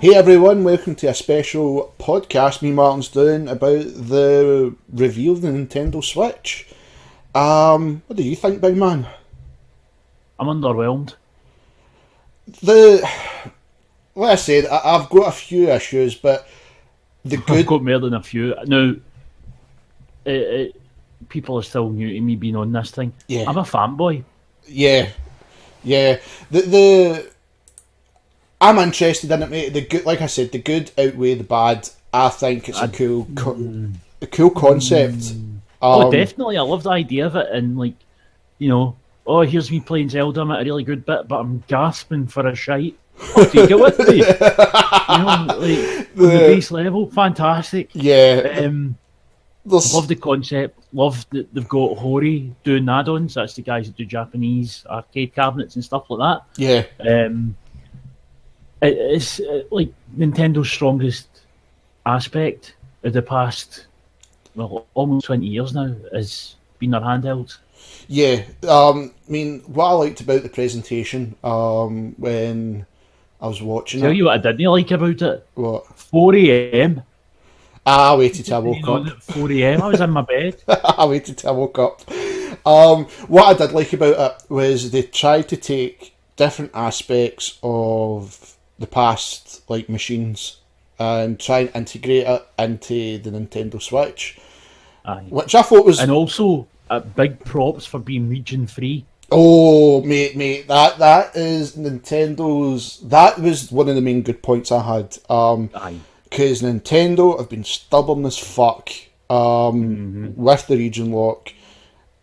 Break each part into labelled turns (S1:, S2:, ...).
S1: Hey everyone, welcome to a special podcast me and Martin's doing about the review of the Nintendo Switch. What do you think, big man?
S2: I'm underwhelmed.
S1: Like I said, I've got a few issues, but the
S2: I've
S1: good,
S2: got more than a few. Now, people are still new to me being on this thing.
S1: yeah,
S2: I'm a fanboy.
S1: yeah, yeah. I'm interested in it, mate. The good, like I said, the good outweigh the bad. I think it's a cool concept.
S2: Oh, definitely. I love the idea of it. And, oh, here's me playing Zelda. I'm at a really good bit, but I'm gasping for a shite. I'll take it with me. On the base level. Fantastic.
S1: Yeah,
S2: Love the concept. Love that they've got Hori doing add-ons. That's the guys that do Japanese arcade cabinets and stuff like that.
S1: yeah.
S2: It's like Nintendo's strongest aspect of the past, almost 20 years now has been their handhelds.
S1: Yeah, I mean, what I liked about the presentation when I was watching
S2: Tell
S1: it,
S2: you what I didn't like about it.
S1: what?
S2: 4 a.m.
S1: I waited till I woke
S2: On
S1: up.
S2: at 4 a.m. I was in my bed.
S1: I waited till I woke up. What I did like about it was they tried to take different aspects of the past, like machines, and try and integrate it into the Nintendo Switch,
S2: Aye.
S1: which I thought was
S2: And also, big props for being region free.
S1: oh, mate, that is Nintendo's. That was one of the main good points I had.
S2: Aye.
S1: Because Nintendo have been stubborn as fuck with the region lock,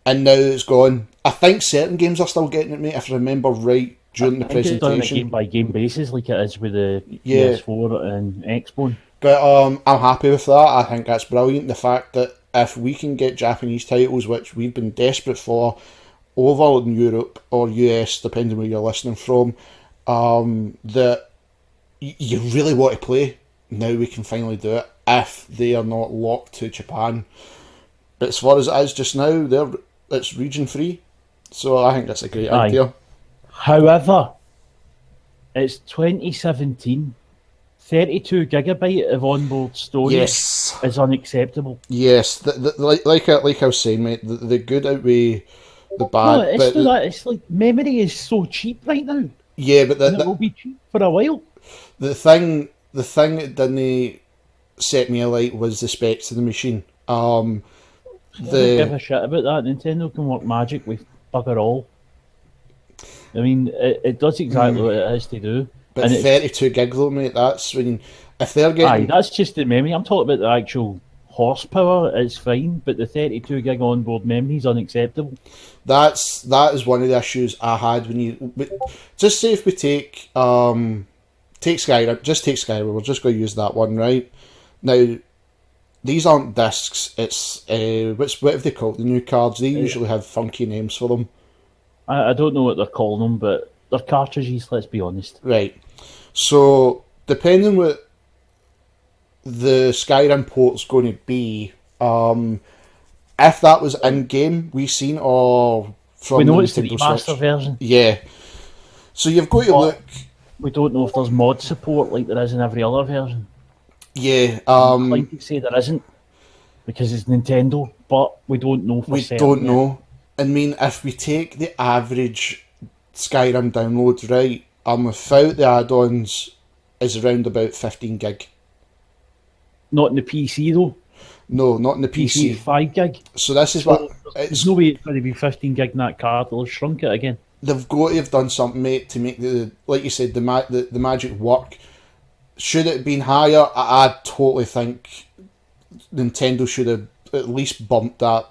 S1: and now it's gone. I think certain games are still getting it, mate. If I remember right during the
S2: I think it's done on a
S1: presentation.
S2: game by game basis, like it is with the
S1: Yeah.
S2: PS4 and Xbox.
S1: But I'm happy with that. I think that's brilliant. The fact that if we can get Japanese titles, which we've been desperate for, over in Europe or US, depending where you're listening from, that you really want to play, now we can finally do it if they are not locked to Japan. But as far as it is just now, it's region free. So I think that's a great
S2: Aye.
S1: idea.
S2: However, it's 2017. 32 gigabyte of onboard storage
S1: Yes.
S2: is unacceptable.
S1: Yes, like I was saying, mate, the good outweigh the bad.
S2: No, it's
S1: but
S2: not that. It's like memory is so cheap right now,
S1: yeah, but
S2: and it will be cheap for a while.
S1: the thing that didn't set me alight was the specs of the machine.
S2: I don't give a shit about that. Nintendo can work magic with bugger all. I mean, it does exactly what it has to do.
S1: But
S2: And
S1: 32 gig though, mate, that's when if they're
S2: aye,
S1: getting
S2: that's just the memory. I'm talking about the actual horsepower. It's fine, but the 32 gig onboard memory is unacceptable.
S1: that is one of the issues I had just say if we take Skyrim, just take Skyrim. We're just going to use that one, right? Now, these aren't discs. It's what have they called the new cards? They usually have funky names for them.
S2: I don't know what they're calling them, but they're cartridges. Let's be honest.
S1: Right. So, depending what the Skyrim port's going to be, if that was in game, we seen or from
S2: We know
S1: the
S2: it's the
S1: Nintendo
S2: remaster
S1: Switch.
S2: version.
S1: Yeah. So you've got to
S2: But
S1: look.
S2: we don't know if there's mod support like there is in every other version.
S1: Yeah.
S2: Like to say there isn't because it's Nintendo, but we don't know for
S1: We
S2: certain.
S1: don't
S2: yet.
S1: know. I mean, if we take the average Skyrim download, right, without the add-ons, is around about 15 gig.
S2: Not in the PC though.
S1: No, not in the
S2: PC
S1: PC.
S2: is 5 gig.
S1: So this is
S2: So
S1: what
S2: there's
S1: it's.
S2: no way it's going to be 15 gig in that card. They'll have shrunk it again.
S1: They've got to have done something, mate, to make like you said, the magic work. Should it have been higher? I totally think Nintendo should have at least bumped that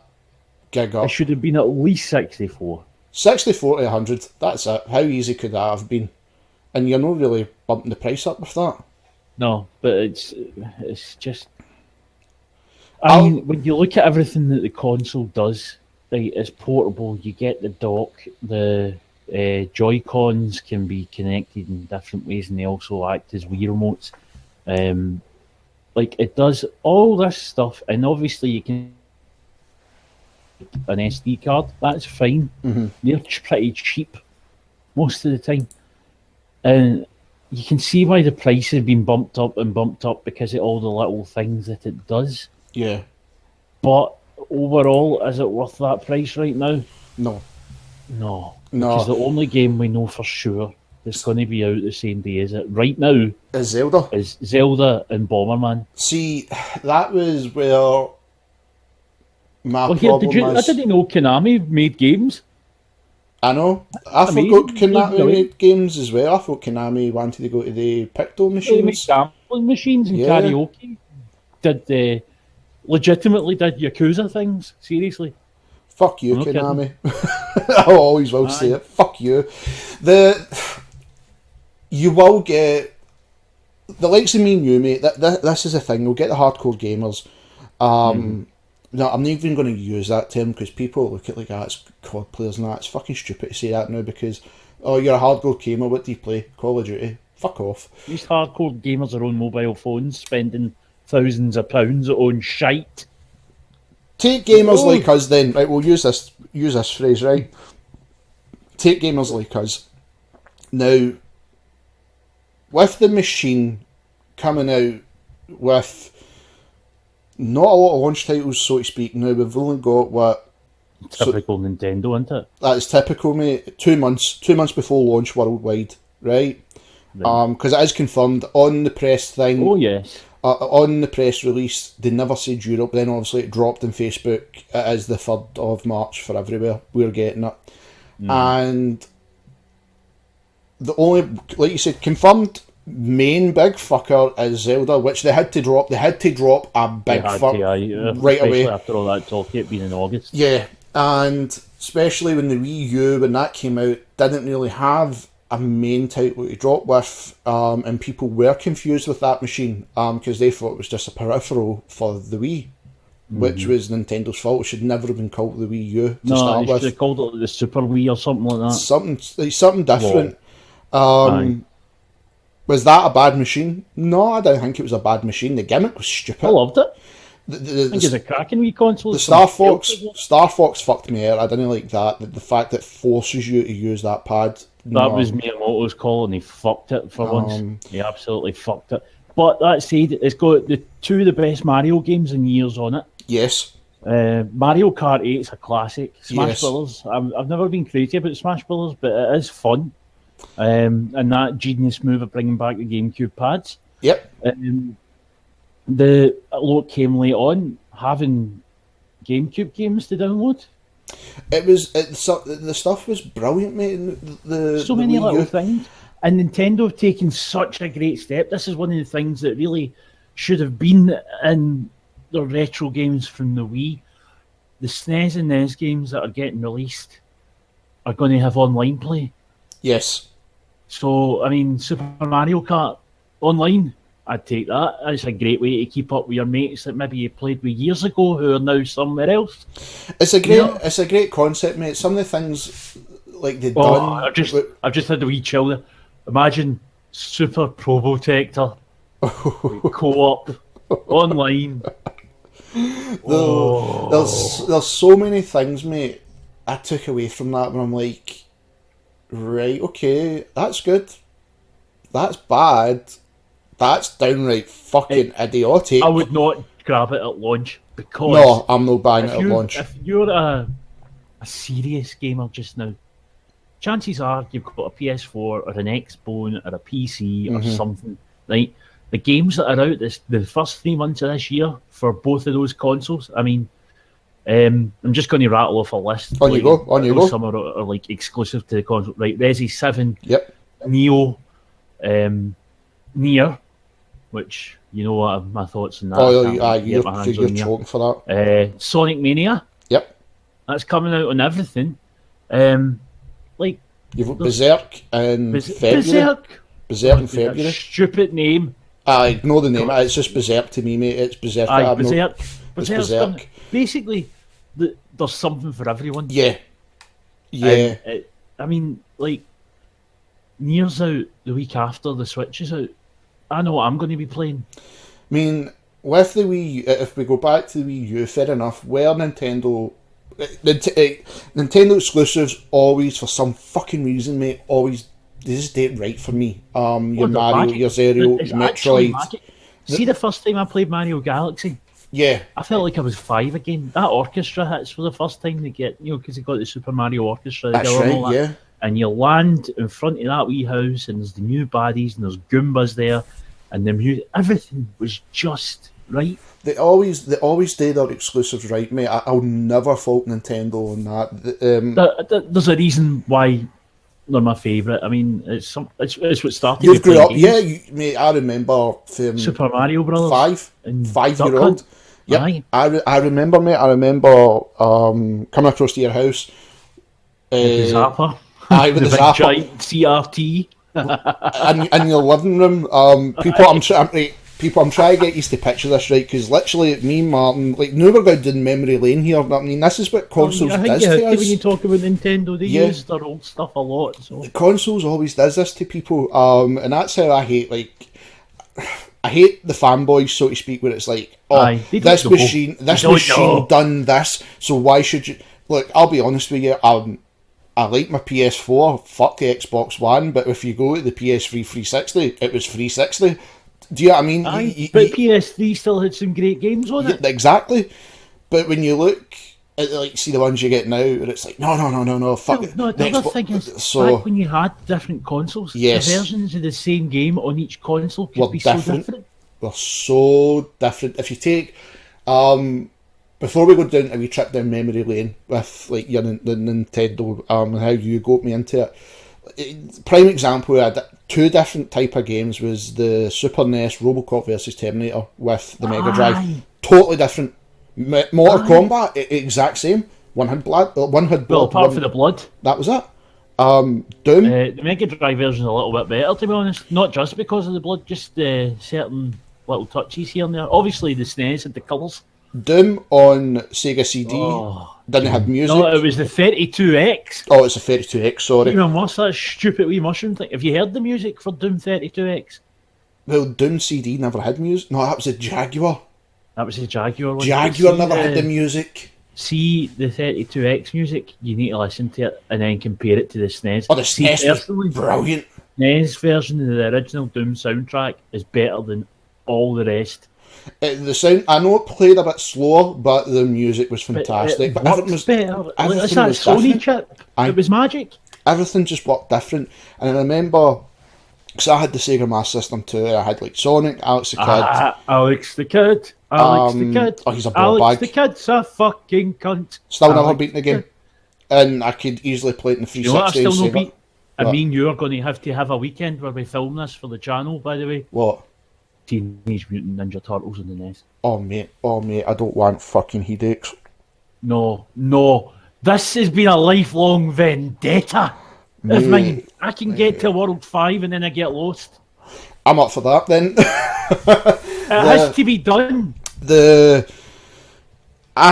S1: gig up.
S2: It should have been at least 64.
S1: 64 to 100, that's it. How easy could that have been? And you're not really bumping the price up with that.
S2: No, but it's just. I mean, when you look at everything that the console does, right, it's portable. You get the dock, the Joy-Cons can be connected in different ways, and they also act as Wii remotes. Like it does all this stuff, and obviously you can an SD card. That's fine.
S1: Mm-hmm.
S2: They're pretty cheap most of the time, and you can see why the price has been bumped up and bumped up because of all the little things that it does.
S1: Yeah.
S2: But overall, is it worth that price right now?
S1: No.
S2: No.
S1: No.
S2: Because the only game we know for sure that's going to be out the same day as it right now
S1: Is Zelda.
S2: is Zelda and Bomberman.
S1: See, that was where my
S2: Well, here,
S1: problem
S2: I
S1: is.
S2: didn't know Konami made games.
S1: I know. I
S2: Amazing.
S1: forgot Konami
S2: Brilliant.
S1: made games as well. I thought Konami wanted to go to the Picto
S2: They made
S1: machines.
S2: gambling machines and
S1: Yeah.
S2: karaoke. Legitimately did Yakuza things. Seriously.
S1: Fuck you,
S2: I'm not
S1: Konami. I always will say it. Fuck you. You will get the likes of me and you, mate. This is a thing. We'll get the hardcore gamers. No, I'm not even going to use that term because people look at like it's COD players and that. It's fucking stupid to say that now because you're a hardcore gamer. What do you play? Call of Duty. Fuck off.
S2: These hardcore gamers are on mobile phones spending thousands of pounds on shite.
S1: Take gamers like us then. Right, we'll use this phrase, right? Take gamers like us. Now, with the machine coming out with not a lot of launch titles, so to speak, now we've only got what?
S2: Typical Nintendo, isn't it?
S1: That is typical, mate. 2 months before launch worldwide, right? Because it is confirmed on the press thing.
S2: Oh, yes.
S1: On the press release, they never said Europe, then obviously it dropped on Facebook. It is the 3rd of March for everywhere. We're getting it. And the only, like you said, confirmed main big fucker is Zelda, which they had to drop. They had to drop a big fuck right away.
S2: After all that talk, it being in August.
S1: Yeah, and especially when the Wii U, when that came out, didn't really have a main title to drop with, and people were confused with that machine because they thought it was just a peripheral for the Wii, which was Nintendo's fault. It should never have been called the Wii U to start
S2: they
S1: with.
S2: should have called it the Super Wii or something like that.
S1: Something different. Was that a bad machine? No, I don't think it was a bad machine. The gimmick was stupid.
S2: I loved it.
S1: I
S2: think it's a cracking Wii console.
S1: The Star Fox fucked me out. I didn't like that. The fact that it forces you to use that pad.
S2: That was Miyamoto's call, and he fucked it for once. He absolutely fucked it. But that said, it's got two of the best Mario games in years on it.
S1: Yes.
S2: Mario Kart 8 is a classic. Smash
S1: Yes.
S2: Brothers. I've never been crazy about Smash Brothers, but it is fun. And that genius move of bringing back the GameCube pads.
S1: Yep.
S2: The lot came late on, having GameCube games to download.
S1: The stuff was brilliant, mate.
S2: So many
S1: Wii U.
S2: little things. And Nintendo have taken such a great step. This is one of the things that really should have been in the retro games from the Wii. The SNES and NES games that are getting released are going to have online play.
S1: Yes.
S2: So, I mean, Super Mario Kart online, I'd take that. It's a great way to keep up with your mates that maybe you played with years ago who are now somewhere else.
S1: It's a great concept, mate. Some of the things like they've done.
S2: I've just had a wee chill there. Imagine Super Probotector co-op online.
S1: There's so many things, mate, I took away from that when I'm like, right, okay, that's good. That's bad. That's downright fucking idiotic.
S2: I would not grab it at launch because
S1: no, I'm not buying it at launch.
S2: If you're a serious gamer just now, chances are you've got a PS4 or an Xbone or a PC or something, right? The games that are out the first 3 months of this year for both of those consoles, I mean, I'm just going to rattle off a list.
S1: On you go.
S2: Some are like exclusive to the console, right? Resi 7,
S1: Yep.
S2: Neo, Nier, which you know what my thoughts on that.
S1: You're choking for that.
S2: Sonic Mania.
S1: Yep.
S2: That's coming out on everything. Like
S1: You've got Berserk in February. Berserk in February.
S2: Stupid name.
S1: I ignore the name. It's just Berserk to me, mate. It's Berserk.
S2: Berserk. Basically, there's something for everyone.
S1: Yeah.
S2: I mean, like, Nier's out the week after the Switch is out. I know what I'm going to be playing.
S1: I mean, with the Wii U, if we go back to the Wii U, fair enough, where Nintendo exclusives always, for some fucking reason, mate, always just did right for me. Your
S2: Well, they're
S1: Mario,
S2: magic.
S1: your Zero,
S2: It's actually
S1: Metroid.
S2: magic. See, the first time I played Mario Galaxy,
S1: Yeah,
S2: I felt like I was 5 again. That orchestra hits for the first time they get, because they got the Super Mario Orchestra
S1: that's
S2: together and
S1: right.
S2: all that.
S1: Yeah,
S2: And you land in front of that wee house, and there's the new baddies, and there's Goombas there, and the music, everything was just right.
S1: they always do their exclusives right, mate. I'll never fault Nintendo on that.
S2: There's a reason why they're my favourite. I mean, it's what started.
S1: You've
S2: me
S1: grew
S2: playing
S1: up,
S2: games.
S1: mate. I remember from
S2: Super Mario Brothers. And
S1: 5 year
S2: Duck
S1: old.
S2: Hunt.
S1: Yep,
S2: Aye.
S1: I remember, mate. I remember coming across to your house.
S2: The Zapper.
S1: Aye, with
S2: the
S1: the
S2: big
S1: Zapper.
S2: giant CRT.
S1: in your living room. I'm trying to get used to picture this right, because literally me and Martin, like, no, we're going down memory lane here. But I mean, this is what consoles
S2: I think
S1: does
S2: you have
S1: to
S2: to when you
S1: us.
S2: talk about Nintendo. They
S1: Yeah.
S2: use their old stuff a lot. So
S1: Consoles always does this to people, and that's how I hate. Like, I hate the fanboys, so to speak, where it's like, oh,
S2: Aye, they don't
S1: this
S2: know.
S1: machine,
S2: They don't know.
S1: done this, so why should you? Look, I'll be honest with you. I like my PS4. Fuck the Xbox One, but if you go to the PS3 360, it was 360. Do you know what I mean?
S2: Aye, but PS3 still had some great games on it.
S1: Exactly. But when you look at, like, see the ones you get now, and it's like, no, fuck it.
S2: No, the other thing is,
S1: so
S2: back when you had different consoles,
S1: Yes.
S2: the versions of the same game on each console could
S1: Were
S2: be so
S1: different.
S2: different.
S1: We're so different. If you take, before we go down a wee trip down memory lane with, like, the Nintendo, and how you got me into it. Prime example, I had 2 different type of games. Was the Super NES Robocop versus Terminator with the Mega Drive.
S2: Aye.
S1: Totally different. Mortal Kombat, exact same. One had blood.
S2: Well, apart from the blood,
S1: That was it. Doom.
S2: the Mega Drive version is a little bit better, to be honest. Not just because of the blood, just certain little touches here and there. Obviously, the SNES had the colours.
S1: Doom on Sega CD
S2: Oh,
S1: didn't have music.
S2: no, it was the 32X.
S1: Oh, it's a 32X, sorry.
S2: Even worse, that stupid wee mushroom thing. Have you heard the music for Doom 32X?
S1: Well, Doom CD never had music. No, that was a Jaguar.
S2: That was the Jaguar one.
S1: Jaguar
S2: See
S1: never had the music.
S2: See the 32X music, you need to listen to it and then compare it to the SNES.
S1: Oh, the
S2: See,
S1: SNES was
S2: personally,
S1: brilliant.
S2: SNES version of the original Doom soundtrack is better than all the rest.
S1: The sound, I know it played a bit slower, but the music was fantastic. But
S2: It
S1: everything
S2: works
S1: was
S2: better. Like,
S1: everything
S2: it's that
S1: was
S2: Sony
S1: different.
S2: chip.
S1: Aye.
S2: It was magic.
S1: Everything just worked different. And I remember, because I had the Sega Master System too, I had, like, Sonic, Alex the Kid.
S2: Alex the Kid. Alex the Kid.
S1: Oh, he's a ball
S2: Alex
S1: bag.
S2: the Kid's a fucking cunt.
S1: Still never
S2: Alex
S1: beaten the
S2: the
S1: game.
S2: Kid.
S1: And I could easily play it in the
S2: You know what I
S1: 360
S2: still
S1: and
S2: no
S1: save
S2: beat?
S1: it.
S2: And
S1: What?
S2: me and you are going to have a weekend where we film this for the channel, by the way.
S1: What?
S2: Teenage Mutant Ninja Turtles in the NES.
S1: Oh, mate, I don't want fucking headaches.
S2: No. This has been a lifelong vendetta of mine. I can get to World 5 and then I get lost.
S1: I'm up for that then.
S2: It has to be done.
S1: I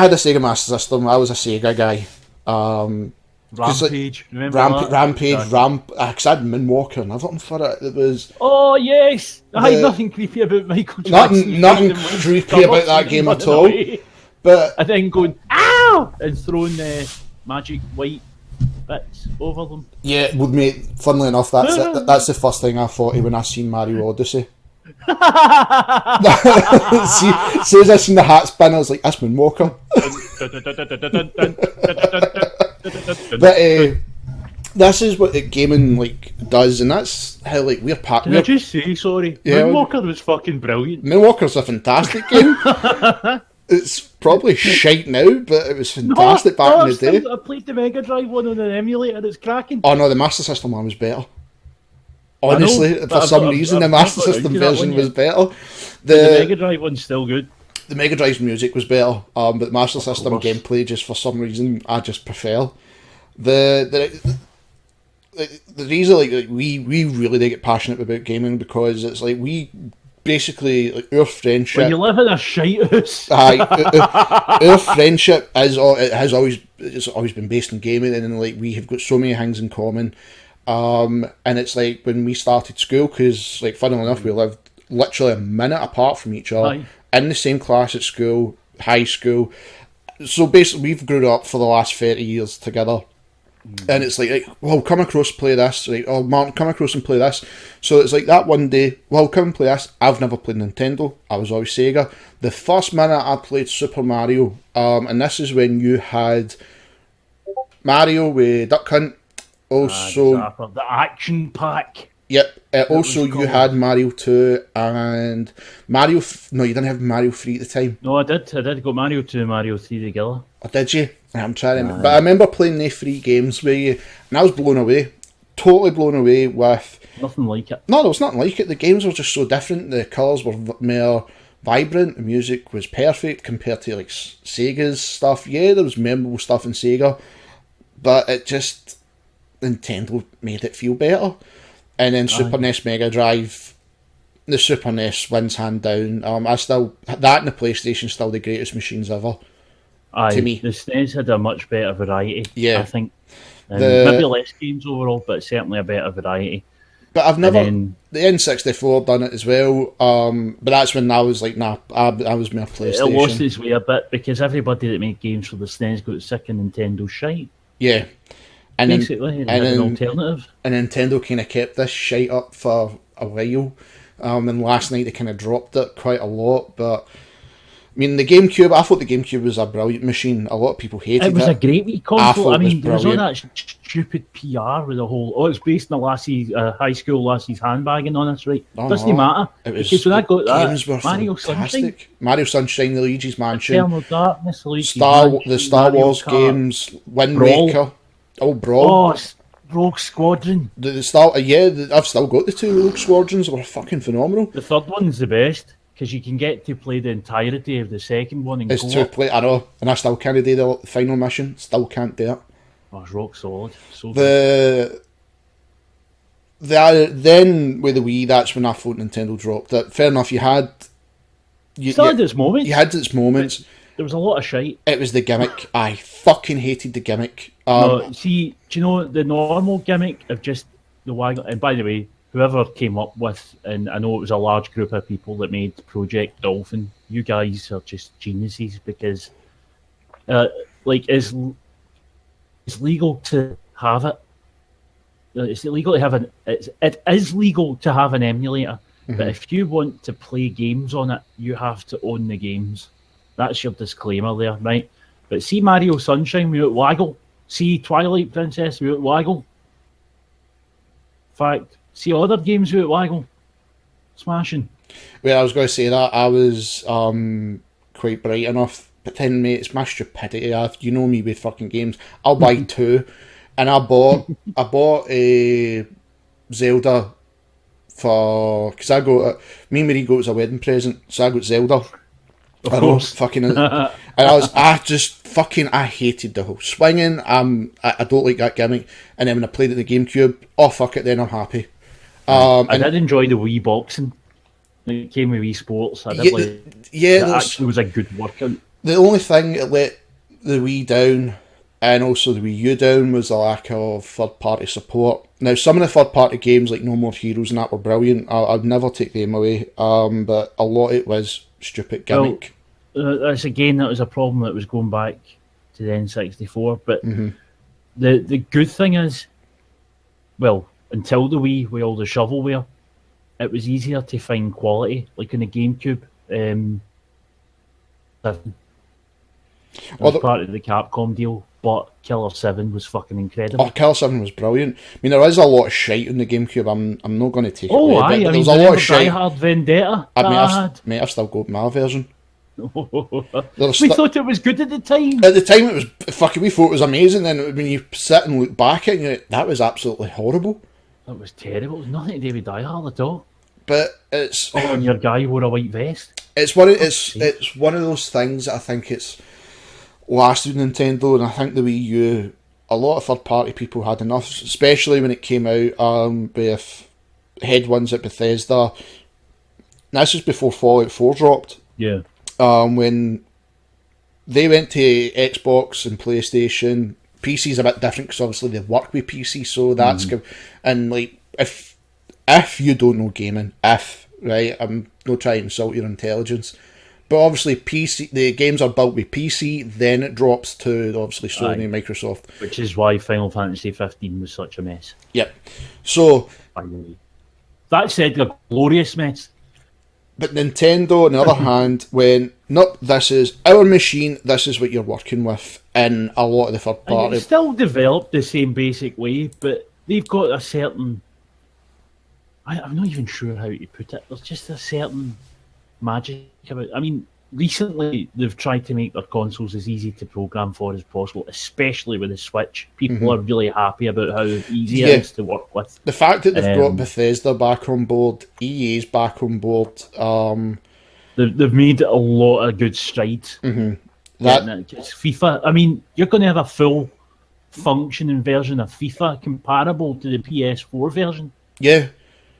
S1: had a Sega Master System. I was a Sega guy.
S2: Rampage. Remember that?
S1: Rampage, because I had Moonwalker and everything for it. It was
S2: Oh, yes. I had
S1: The-
S2: nothing creepy about Michael Jackson.
S1: nothing creepy about that game at all. But
S2: And then going, ow! And throwing magic white bits over them.
S1: yeah, would mate. Funnily enough, that's the first thing I thought of when I seen Mario Odyssey. See, as I seen the hat spin, I was like, "That's Moonwalker." But this is what the gaming, like, does, and that's how, like,
S2: Did I just say sorry?
S1: Yeah.
S2: Moonwalker was fucking brilliant.
S1: Moonwalker's a fantastic game. It's probably shite now, but it was fantastic back in the day.
S2: I played the Mega Drive one on an emulator. It's cracking.
S1: Oh no, the Master System one was better. Honestly,
S2: but
S1: for some reason, the
S2: I've
S1: Master
S2: not got
S1: System
S2: into that
S1: version
S2: one
S1: was
S2: yet.
S1: better.
S2: The
S1: The
S2: Mega Drive one's still good.
S1: Mega Drive's music was better, but the Master System
S2: course.
S1: gameplay, just for some reason, I just prefer. The reason, like, we really do get passionate about gaming, because it's like we basically, like, our friendship.
S2: When you live in a shite house.
S1: Our friendship has always been based in gaming, and like we have got so many things in common. And it's like when we started school, because, like, funnily enough, we lived literally a minute apart from each other,
S2: Aye.
S1: in the same class at school, high school. So basically, we've grown up for the last 30 years together. And it's like, well, come across, play this. Right? Oh, Martin, come across and play this. So it's like that one day, well, come and play this. I've never played Nintendo. I was always Sega. The first minute I played Super Mario, and this is when you had Mario with Duck Hunt. Also,
S2: the action pack.
S1: Yep. Also, you had Mario 2 and Mario... No, you didn't have Mario 3 at the time.
S2: No, I did. I did go Mario 2 and Mario 3 together.
S1: Oh, did you? I'm trying to... But I remember playing the 3 games with you, and I was blown away. Totally blown away with...
S2: Nothing like it.
S1: No, there was nothing like it. The games were just so different. The colours were more vibrant. The music was perfect compared to like Sega's stuff. Yeah, there was memorable stuff in Sega, but it just... Nintendo made it feel better. And then Super NES Mega Drive, the Super NES wins hand down. I still, that and the PlayStation still the greatest machines ever. To me,
S2: the SNES had a much better variety. Yeah, I think maybe less games overall, but certainly a better variety.
S1: But I've never the N64 done it as well. But that's when I was like, nah, I was more PlayStation.
S2: It lost its way a bit because everybody that made games for the SNES got sick of Nintendo shite.
S1: Yeah.
S2: And basically, an alternative.
S1: And Nintendo kind of kept this shite up for a while. And last night they kind of dropped it quite a lot. But, I mean, the GameCube, I thought the GameCube was a brilliant machine. A lot of people hated it.
S2: It was a great wee console. I mean, there was all that stupid PR with the whole, it's based on a lassie's, high school lassie's handbag and all this, right? Doesn't matter.
S1: It was,
S2: because when I got that,
S1: games were
S2: Mario
S1: fantastic.
S2: Sunshine.
S1: Mario Sunshine, the Luigi's Mansion.
S2: Eternal Darkness, Luigi's
S1: Mansion, the Star
S2: Mario
S1: Wars
S2: Kart,
S1: games, Wind Waker. Oh, Brawl.
S2: Oh, Rogue Squadron.
S1: I've still got the 2 Rogue Squadrons. They were fucking phenomenal.
S2: The third one's the best because you can get to play the entirety of the second one and
S1: it's to play. I know, and I still can't do the final mission. Still can't do it.
S2: Oh, it's rock solid. So
S1: then with the Wii, that's when I thought Nintendo dropped it. Fair enough. You had
S2: its moments.
S1: You had its moments.
S2: There was a lot of shite.
S1: It was the gimmick. I fucking hated the gimmick.
S2: No, see, do you know the normal gimmick of just the waggle? And by the way, whoever came up with, and I know it was a large group of people that made Project Dolphin. You guys are just geniuses because, it's legal to have it. It's illegal to have it is legal to have an emulator, but if you want to play games on it, you have to own the games. That's your disclaimer there, right? But see Mario Sunshine without waggle. See Twilight Princess without waggle. In fact, see other games without waggle. Smashing.
S1: Well, I was going to say that. I was quite bright enough. But then, mate, it's my stupidity. You know me with fucking games. I'll buy 2. And I bought a Zelda because me and Marie got it as a wedding present. So I got Zelda.
S2: Of course.
S1: And I hated the whole swinging. I don't like that gimmick. And then when I played at the GameCube, oh fuck it, then I'm happy.
S2: I did enjoy the Wii boxing. It came with Wii Sports. I did it actually was a good workout.
S1: The only thing that let the Wii down and also the Wii U down was the lack of third party support. Now some of the third party games like No More Heroes and that were brilliant. I'd never take them away. But a lot of it was stupid gimmick.
S2: Well, that was a problem that was going back to the N64. But the good thing is, well, until the Wii with all the shovelware, it was easier to find quality. Like in the GameCube, was part of the Capcom deal, but Killer 7 was fucking incredible.
S1: Oh, Killer 7 was brilliant. I mean, there is a lot of shite in the GameCube. I'm not going to take it away.
S2: Oh, aye.
S1: There's a lot of shite.
S2: Die Hard Vendetta.
S1: I've still got my version.
S2: We thought it was good at the time.
S1: At the time, it was fucking. We thought it was amazing. Then when you sit and look back at it, that was absolutely horrible.
S2: That was terrible. It was nothing to do with Die Hard at all.
S1: But it's
S2: and your guy wore a white vest.
S1: It's one of those things that I think it's lasted Nintendo, and I think the Wii U, a lot of third party people had enough, especially when it came out with headwinds at Bethesda. This was before Fallout 4 dropped.
S2: Yeah.
S1: When they went to Xbox and PlayStation, PC's a bit different because obviously they work with PC, so that's and like if you don't know gaming, right, I'm not trying to insult your intelligence, But obviously, the games are built with PC, then it drops to obviously Sony and Microsoft.
S2: Which is why Final Fantasy 15 was such a mess.
S1: Yep. So,
S2: that said, a glorious mess.
S1: But Nintendo, on the other hand, went, nope, this is our machine, this is what you're working with in a lot of the third party.
S2: It's still developed the same basic way, but they've got a certain... I'm not even sure how to put it. There's just a certain magic about it. I mean, recently they've tried to make their consoles as easy to program for as possible, especially with the Switch. People are really happy about how easy it is to work with.
S1: The fact that they've brought Bethesda back on board, EA's back on board.
S2: They've made a lot of good strides. Just FIFA. I mean, you're going to have a full functioning version of FIFA comparable to the PS4 version.
S1: Yeah.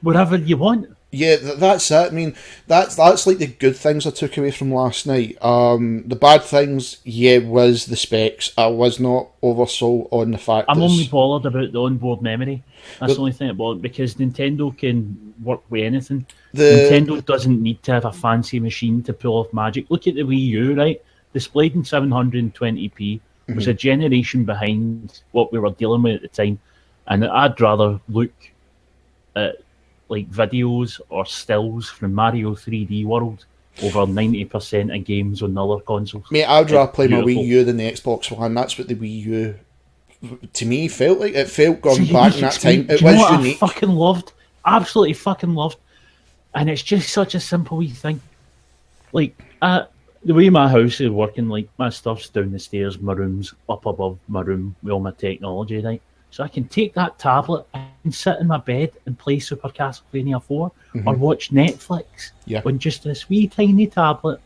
S2: Whatever you want.
S1: Yeah, that's it. I mean, that's like the good things I took away from last night. The bad things, was the specs. I was not oversold on the fact
S2: I'm only bothered about the onboard memory. That's the only thing about it, because Nintendo can work with anything. Nintendo doesn't need to have a fancy machine to pull off magic. Look at the Wii U, right? Displayed in 720p, was a generation behind what we were dealing with at the time. And I'd rather look at like videos or stills from Mario 3D World over 90% of games on other consoles.
S1: Mate, I'd rather play my Wii U than the Xbox One. That's what the Wii U, to me, felt like. It felt going back in that time. It was unique.
S2: I fucking loved, absolutely fucking loved, and it's just such a simple wee thing. Like, the way my house is working, like, my stuff's down the stairs, my room's up above my room with all my technology, right? So I can take that tablet and sit in my bed and play Super Castlevania 4 or watch Netflix on just this wee tiny tablet.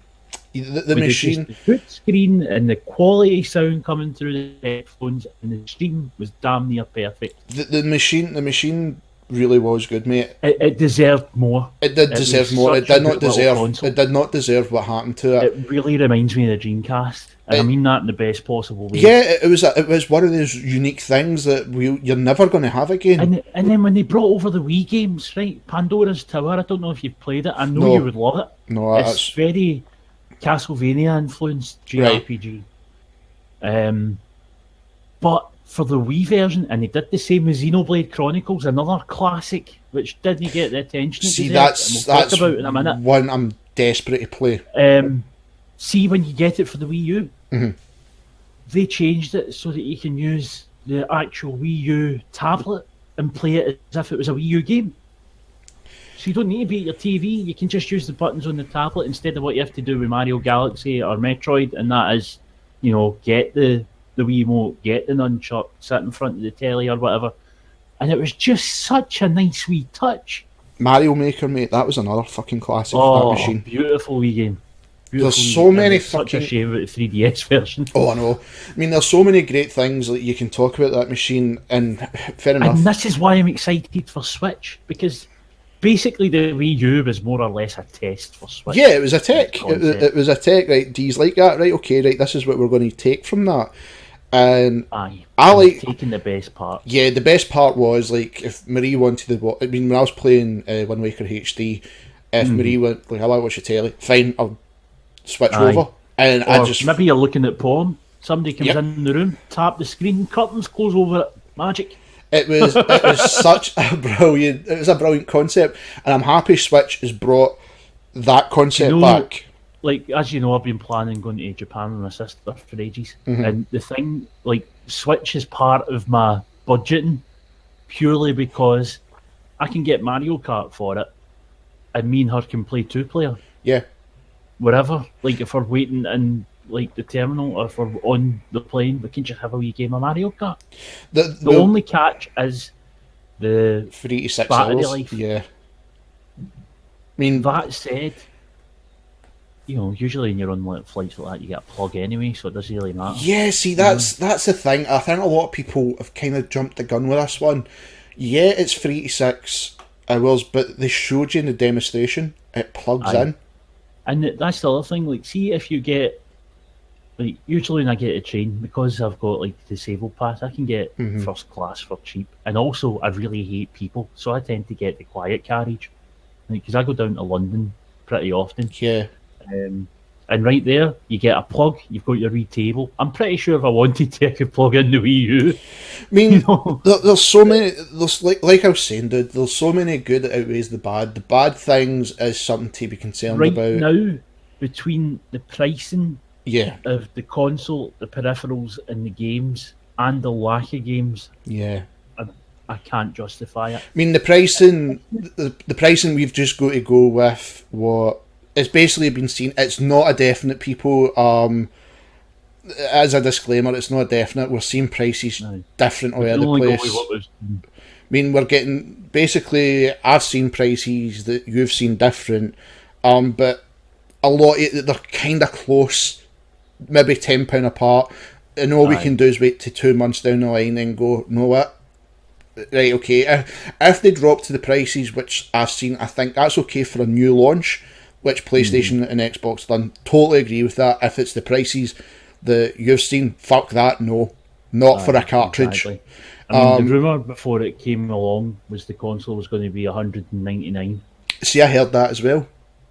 S1: The machine,
S2: the good screen and the quality sound coming through the headphones, and the stream was damn near perfect.
S1: The machine really was good, mate.
S2: It deserved more.
S1: It did deserve more. It did not deserve. It did not deserve what happened to it.
S2: It really reminds me of the Dreamcast. And I mean that in the best possible way.
S1: Yeah, it was one of those unique things that you're never going to have again.
S2: And then when they brought over the Wii games, right? Pandora's Tower, I don't know if you've played it. I know you would love it.
S1: No,
S2: it's very Castlevania influenced JRPG. Right. But for the Wii version, and they did the same with Xenoblade Chronicles, another classic, which didn't get the attention.
S1: See, that's
S2: talk about in a minute.
S1: One I'm desperate to play.
S2: See, when you get it for the Wii U, they changed it so that you can use the actual Wii U tablet and play it as if it was a Wii U game. So you don't need to be at your TV, you can just use the buttons on the tablet instead of what you have to do with Mario Galaxy or Metroid, and that is, get the Wiimote, get the nunchuck, sit in front of the telly or whatever. And it was just such a nice wee touch.
S1: Mario Maker, mate, that was another fucking classic for that machine.
S2: Beautiful wee game.
S1: There's so many
S2: fucking... Such a shame about the 3DS version.
S1: Oh, I know. I mean, there's so many great things that you can talk about that machine, and fair enough.
S2: And this is why I'm excited for Switch, because basically the Wii U was more or less a test for Switch.
S1: Yeah, it was a tech. It was a tech, right? D's like that, right? Okay, right, this is what we're going to take from that. And I like
S2: taking the best part.
S1: Yeah, the best part was, like, if Marie wanted to... I mean, when I was playing Wind Waker HD, if Marie went, like, I like to watch your telly, fine, I'll switch over, and
S2: or maybe you're looking at porn. Somebody comes in the room, tap the screen, curtains close over it, magic.
S1: It was such a brilliant concept, and I'm happy Switch has brought that concept back.
S2: Like, as you know, I've been planning going to Japan with my sister for ages, and the thing, like, Switch is part of my budgeting purely because I can get Mario Kart for it, and me and her can play 2-player.
S1: Yeah.
S2: Wherever, like, if we're waiting in, like, the terminal, or if we're on the plane, we can just have a wee game of Mario Kart. The only catch is the
S1: 3 to 6
S2: battery
S1: hours.
S2: life.
S1: Yeah. I mean,
S2: that said, usually when you're on like flights like that, you get a plug anyway, so it doesn't really matter.
S1: Yeah, see, that's the thing. I think a lot of people have kind of jumped the gun with this one. Yeah, it's 3 to 6 hours, but they showed you in the demonstration, it plugs in. And
S2: that's the other thing, like, see if you get, like, usually when I get a train, because I've got, like, the disabled pass, I can get first class for cheap. And also, I really hate people, so I tend to get the quiet carriage. Because I go down to London pretty often.
S1: Yeah. Mm-hmm.
S2: And right there, you get a plug. You've got your Wii table. I'm pretty sure if I wanted to, I could plug in the Wii U.
S1: I mean, there's so many. There's like I was saying, dude. There's so many good that outweighs the bad. The bad things is something to be concerned
S2: right
S1: about.
S2: Now, between the pricing
S1: Yeah,
S2: of the console, the peripherals, and the games, and the lack of games,
S1: yeah.
S2: I can't justify it.
S1: I mean, the pricing we've just got to go with what it's basically been seen. It's not a definite, people. As a disclaimer, it's not a definite. We're seeing prices different all over the place. I mean, we're getting basically. I've seen prices that you've seen different, but a lot they're kind of close, maybe £10 apart. And all we can do is wait to 2 months down the line and go, know what? Right, okay. If they drop to the prices which I've seen, I think that's okay for a new launch, which PlayStation and Xbox done. Totally agree with that. If it's the prices that you've seen, fuck that, no. Not for a cartridge.
S2: Exactly. I mean, the rumour before it came along was the console was going to be $199.
S1: See, I heard that as well,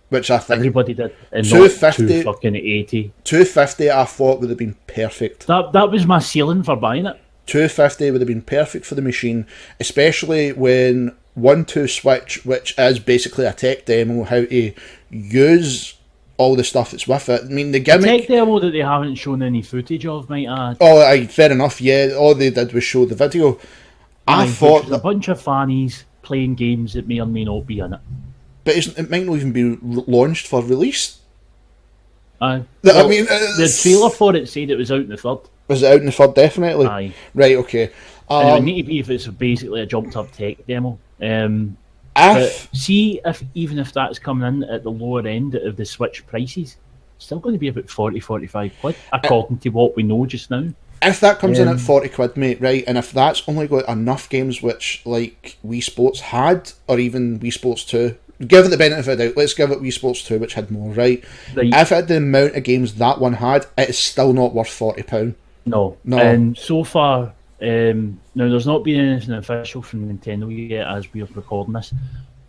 S1: which I think
S2: everybody did. And
S1: 250
S2: fucking $80.
S1: 250 I thought would have been perfect.
S2: That was my ceiling for buying it.
S1: 250 would have been perfect for the machine, especially when 1-2 Switch, which is basically a tech demo, how to use all the stuff that's with it. I mean, the gimmick...
S2: A tech demo that they haven't shown any footage of, might add.
S1: Oh, fair enough, yeah. All they did was show the video. I thought...
S2: a bunch of fannies playing games that may or may not be in it.
S1: But it might not even be launched for release.
S2: I mean,
S1: the
S2: trailer for it said it was out in the 3rd.
S1: Was it out in the 3rd, definitely?
S2: Aye.
S1: Right, okay.
S2: And it would need to be if it's basically a jumped-up tech demo. But see, even if that's coming in at the lower end of the Switch prices, it's still going to be about 40-45 quid, according to what we know just now.
S1: If that comes in at 40 quid, mate, right, and if that's only got enough games which, like, Wii Sports had, or even Wii Sports 2, give it the benefit of the doubt, let's give it Wii Sports 2, which had more, right? If it had the amount of games that one had, it is still not worth £40.
S2: No. And so far, now there's not been anything official from Nintendo yet as we are recording this,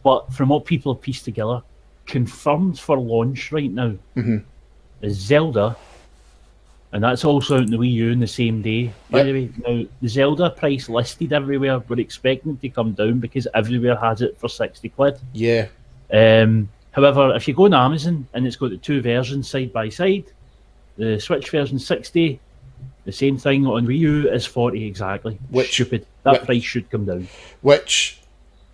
S2: but from what people have pieced together, confirmed for launch right now is Zelda, and that's also out in the Wii U in the same day, by the way. Now, the Zelda price listed everywhere, we're expecting it to come down because everywhere has it for 60 quid.
S1: Yeah.
S2: However, if you go on Amazon and it's got the two versions side by side, the Switch version 60, the same thing on Wii U is 40 exactly. Stupid. That price should come down.
S1: Which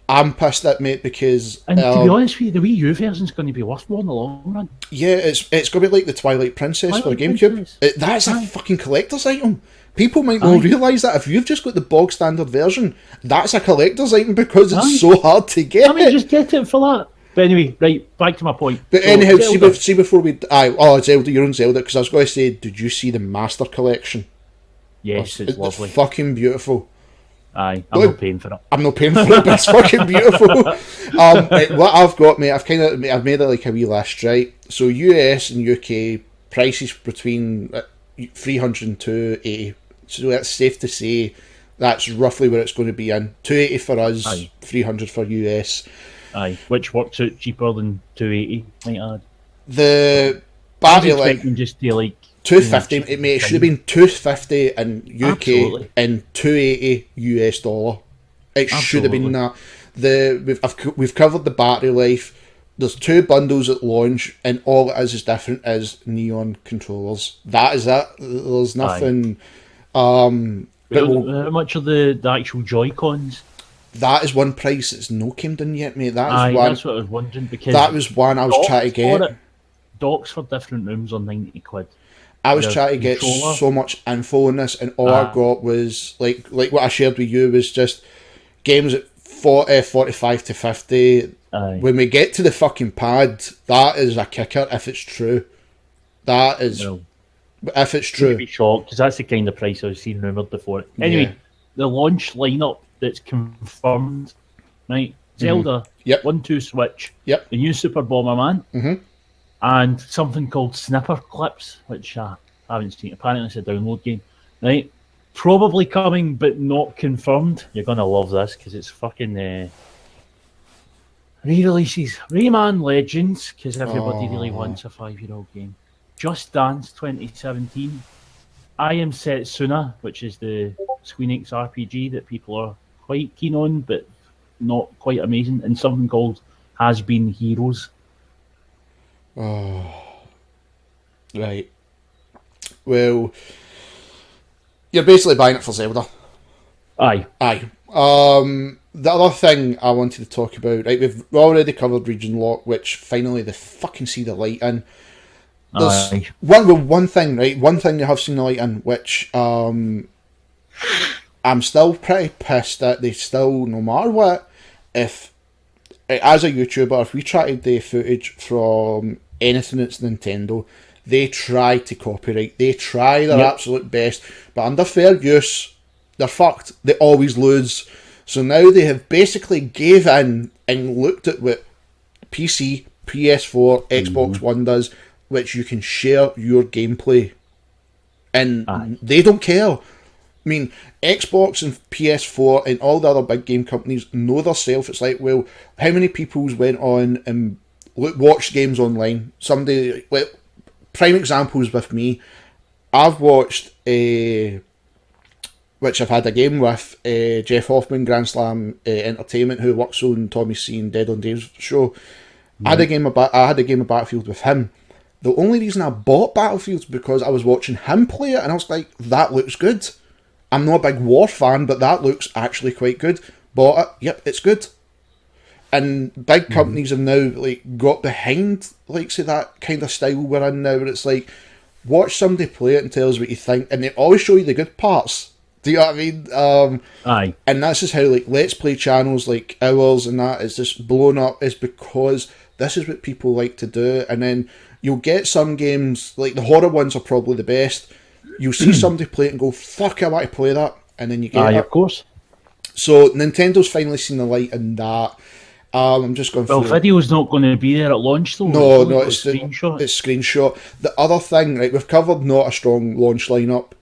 S1: I'm pissed at, mate, because...
S2: And to be honest with you, the Wii U version's going to be worth more in the long run.
S1: Yeah, it's going to be like the Twilight Princess for GameCube. That's a fucking collector's item. People might not realise that. If you've just got the bog standard version, that's a collector's item because it's so hard to get.
S2: I mean, just get it for that. But anyway, right, back to my point.
S1: But anyhow, see before we... Zelda, you're on Zelda, because I was going to say, did you see the Master Collection?
S2: Yes, it's lovely.
S1: It's fucking beautiful.
S2: Aye, I'm not paying for it.
S1: I'm not paying for it, but it's fucking beautiful. What I've got, mate, I've made it like a wee list, right? So US and UK prices between 300 and 280. So that's safe to say that's roughly where it's going to be in. 280 for us, 300 for US.
S2: Aye, which works out cheaper than 280, might add.
S1: The battery
S2: like just do like
S1: 250, it should have been 250 in UK and 280 US dollar. It should have been that. We've covered the battery life. There's 2 bundles at launch, and all it is different as neon controllers. That is it. There's nothing.
S2: How much are the actual Joy-Cons?
S1: That is one price that's no came down yet, mate. That's one.
S2: That's what I was wondering, because
S1: that was one I was trying to get.
S2: Docks for different rooms are 90 quid.
S1: I was trying to get so much info on this, and all I got was like what I shared with you was just games at 40, 45 to 50. When we get to the fucking pad, that is a kicker if it's true. That is, if it's true.
S2: I'd be shocked, because that's the kind of price I've seen rumoured before. Anyway, the launch lineup that's confirmed, right? Zelda, 1-2 Switch, the new Super Bomberman, and something called Snipper Clips, which I haven't seen. Apparently it's a download game, right? Probably coming, but not confirmed. You're going to love this, because it's fucking re-releases. Rayman Legends, because everybody really wants a 5-year-old game. Just Dance 2017, I Am Setsuna, which is the Squeenix RPG that people are quite keen on, but not quite amazing, and something called Has Been Heroes.
S1: Oh, right. Well, you're basically buying it for Zelda.
S2: Aye.
S1: Aye. The other thing I wanted to talk about, right, we've already covered Region Lock, which finally they fucking see the light in. There's
S2: Aye.
S1: one thing, right? One thing they have seen the light in, which I'm still pretty pissed that they still, no matter what, if as a YouTuber, if we tried the footage from anything that's Nintendo, they try to copyright. They try their absolute best, but under fair use, they're fucked. They always lose. So now they have basically gave in and looked at what PC, PS4, Xbox One does, which you can share your gameplay. And they don't care. I mean, Xbox and PS4 and all the other big game companies know themselves. It's like, well, how many people's went on and watched games online? Somebody, well, prime examples with me. I've watched which I've had a game with Jeff Hoffman, Grand Slam Entertainment, who works on Tommy C and Dead on Dave's show. I had a game of Battlefield with him. The only reason I bought Battlefield is because I was watching him play it, and I was like, that looks good. I'm not a big war fan, but that looks actually quite good. Bought it, yep, it's good. And big companies have now like got behind, like, say, that kind of style we're in now, where it's like, watch somebody play it and tell us what you think, and they always show you the good parts. Do you know what I mean?
S2: Aye.
S1: And that's just how, like, Let's Play channels like ours and that is just blown up, is because this is what people like to do. And then you'll get some games, like the horror ones are probably the best. You'll see somebody play it and go, fuck, I want to play that. And then you get it.
S2: Of course.
S1: So Nintendo's finally seen the light in that. I'm just going
S2: Well,
S1: through.
S2: video's not going to be there at launch, though.
S1: No,
S2: it's screenshot.
S1: It's screenshot. The other thing, right, we've covered not a strong launch lineup.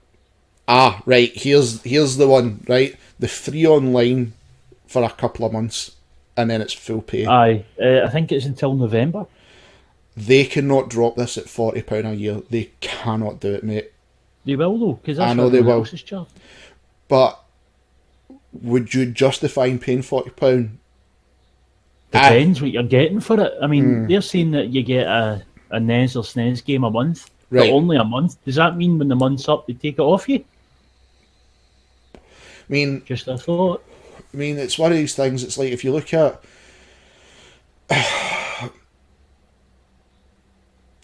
S1: Right, here's the one, right? The free online for a couple of months, and then it's full pay.
S2: Aye, I think it's until November.
S1: They cannot drop this at £40 a year. They cannot do it, mate.
S2: They will, though, because that's
S1: I know
S2: what
S1: they
S2: everyone
S1: will.
S2: else is charged.
S1: But would you justify paying £40?
S2: Depends what you're getting for it. I mean, they're saying that you get a NES or SNES game a month,
S1: Right.
S2: but only a month. Does that mean when the month's up, they take it off you?
S1: I mean,
S2: Just a thought.
S1: I mean, it's one of these things. It's like if you look at,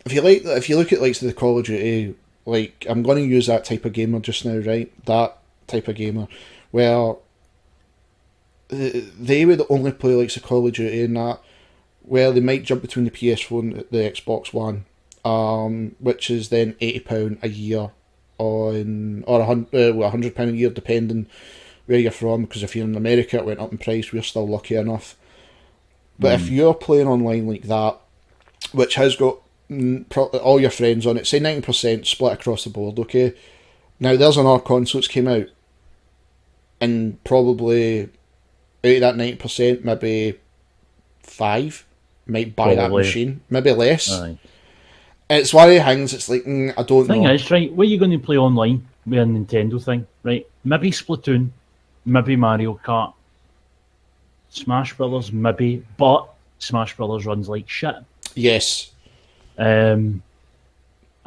S1: if you look at like the Call of Duty, like I'm going to use that type of gamer just now, right? That type of gamer, where they would only play like the Call of Duty and that, where they might jump between the PS4 and the Xbox One, which is then £80 a year on, or £100 a year depending where you're from, because if you're in America it went up in price. We're still lucky enough. But if you're playing online like that, which has got all your friends on it, say 90% split across the board, okay? Now there's another console that's came out, and probably out of that 90%, maybe 5 might buy that
S2: Probably.
S1: machine, maybe less.
S2: Aye.
S1: It's one of the things, it's like, I don't
S2: Thing
S1: know.
S2: is, right, what are you going to play online with a Nintendo thing, right? Maybe Splatoon, maybe Mario Kart, Smash Brothers, maybe, but Smash Brothers runs like shit.
S1: Yes.
S2: I